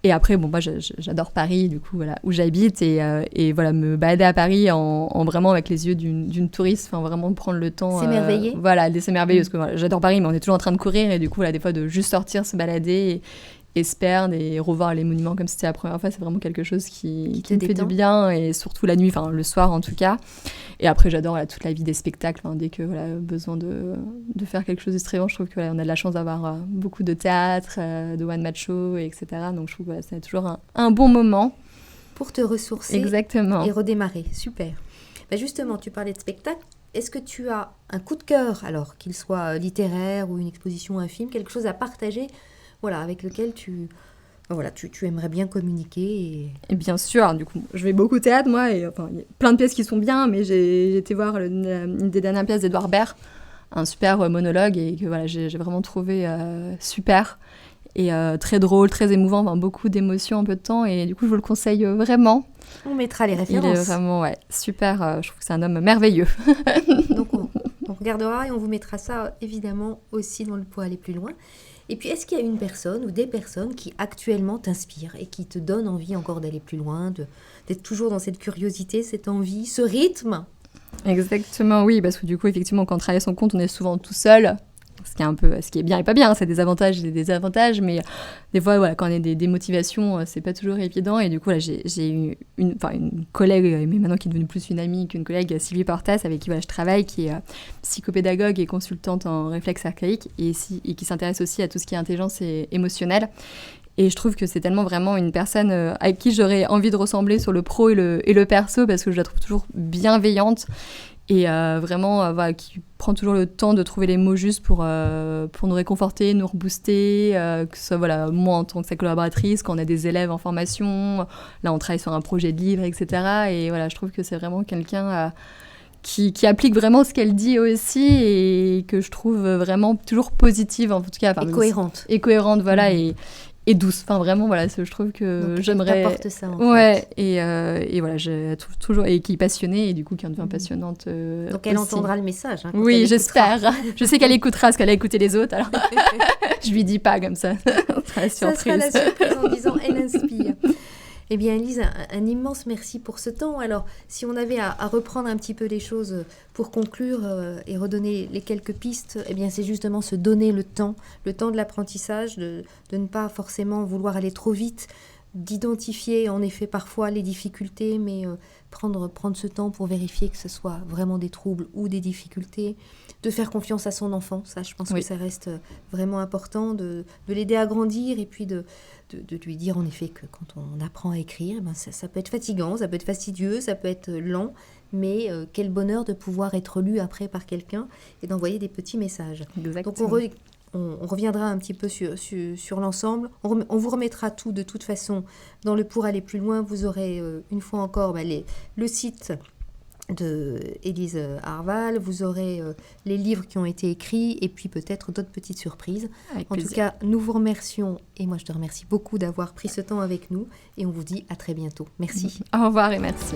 Speaker 2: Et après, moi, j'adore Paris, du coup, où j'habite, et me balader à Paris en vraiment avec les yeux d'une touriste, vraiment prendre le temps.
Speaker 1: S'émerveiller.
Speaker 2: S'émerveiller, parce que j'adore Paris, mais on est toujours en train de courir, et du coup, des fois, de juste sortir, se balader, Esperne et revoir les monuments comme si c'était la première fois, c'est vraiment quelque chose qui me fait
Speaker 1: détend.
Speaker 2: du bien, et surtout la nuit, enfin le soir en tout cas. Et après, j'adore toute la vie des spectacles, dès que besoin de faire quelque chose de distrayant. Je trouve qu'on a de la chance d'avoir beaucoup de théâtre, de one-man show, etc. Donc je trouve que c'est toujours un bon moment.
Speaker 1: Pour te ressourcer.
Speaker 2: Exactement.
Speaker 1: Et redémarrer. Super. Justement, tu parlais de spectacle. Est-ce que tu as un coup de cœur, alors qu'il soit littéraire ou une exposition, un film, quelque chose à partager, avec lequel tu aimerais bien communiquer
Speaker 2: et bien sûr, du coup, je vais beaucoup au théâtre, moi, et il y a plein de pièces qui sont bien, mais j'ai été voir une des dernières pièces d'Edouard Baird, un super monologue, et que j'ai vraiment trouvé super, et très drôle, très émouvant, beaucoup d'émotions en peu de temps, et du coup, je vous le conseille vraiment.
Speaker 1: On mettra les références.
Speaker 2: Il est vraiment super, je trouve que c'est un homme merveilleux.
Speaker 1: Donc on regardera et on vous mettra ça évidemment aussi pour aller plus loin. Et puis, est-ce qu'il y a une personne ou des personnes qui actuellement t'inspirent et qui te donnent envie encore d'aller plus loin, d'être toujours dans cette curiosité, cette envie, ce rythme ?
Speaker 2: Exactement, oui, parce que du coup, effectivement, quand on travaille à son compte, on est souvent tout seul. Ce qui est bien et pas bien, c'est des avantages et des désavantages, mais des fois, quand on a des motivations, c'est pas toujours évident. Et du coup, j'ai eu une collègue, mais maintenant qui est devenue plus une amie qu'une collègue, Sylvie Portas, avec qui je travaille, qui est psychopédagogue et consultante en réflexe archaïque, et qui s'intéresse aussi à tout ce qui est intelligence et émotionnelle. Et je trouve que c'est tellement vraiment une personne à qui j'aurais envie de ressembler sur le pro et le perso, parce que je la trouve toujours bienveillante. Et vraiment, qui prend toujours le temps de trouver les mots justes pour nous réconforter, nous rebooster, que ce soit moi en tant que sa collaboratrice, quand on a des élèves en formation, là on travaille sur un projet de livre, etc. Et je trouve que c'est vraiment quelqu'un qui applique vraiment ce qu'elle dit aussi, et que je trouve vraiment toujours positive, en tout cas.
Speaker 1: Et cohérente.
Speaker 2: Et cohérente, et douce, vraiment je trouve que
Speaker 1: donc,
Speaker 2: j'aimerais
Speaker 1: t'apporte ça en fait.
Speaker 2: Et je trouve toujours, et qui est passionnée, et du coup qui en devient passionnante
Speaker 1: donc elle
Speaker 2: aussi.
Speaker 1: entendra le message
Speaker 2: oui, j'espère. Je sais qu'elle écoutera, parce qu'elle a écouté les autres, alors je lui dis pas comme ça. Ça
Speaker 1: sera la surprise en disant elle inspire. Eh bien, Élise, un immense merci pour ce temps. Alors, si on avait à reprendre un petit peu les choses pour conclure et redonner les quelques pistes, eh bien, c'est justement se donner le temps de l'apprentissage, de ne pas forcément vouloir aller trop vite, d'identifier en effet parfois les difficultés, mais prendre ce temps pour vérifier que ce soit vraiment des troubles ou des difficultés, de faire confiance à son enfant. Ça, je pense que ça reste vraiment important, de l'aider à grandir, et puis de lui dire en effet que quand on apprend à écrire, ça peut être fatigant, ça peut être fastidieux, ça peut être lent, mais quel bonheur de pouvoir être lu après par quelqu'un et d'envoyer des petits messages.
Speaker 2: Exactement.
Speaker 1: Donc on reviendra un petit peu sur l'ensemble. On vous remettra tout de toute façon dans le Pour aller plus loin. Vous aurez une fois encore le site de Élise Arval, vous aurez les livres qui ont été écrits, et puis peut-être d'autres petites surprises.
Speaker 2: Avec
Speaker 1: en
Speaker 2: plaisir.
Speaker 1: tout cas, nous vous remercions, et moi je te remercie beaucoup d'avoir pris ce temps avec nous, et on vous dit à très bientôt. Merci.
Speaker 2: Au revoir et merci.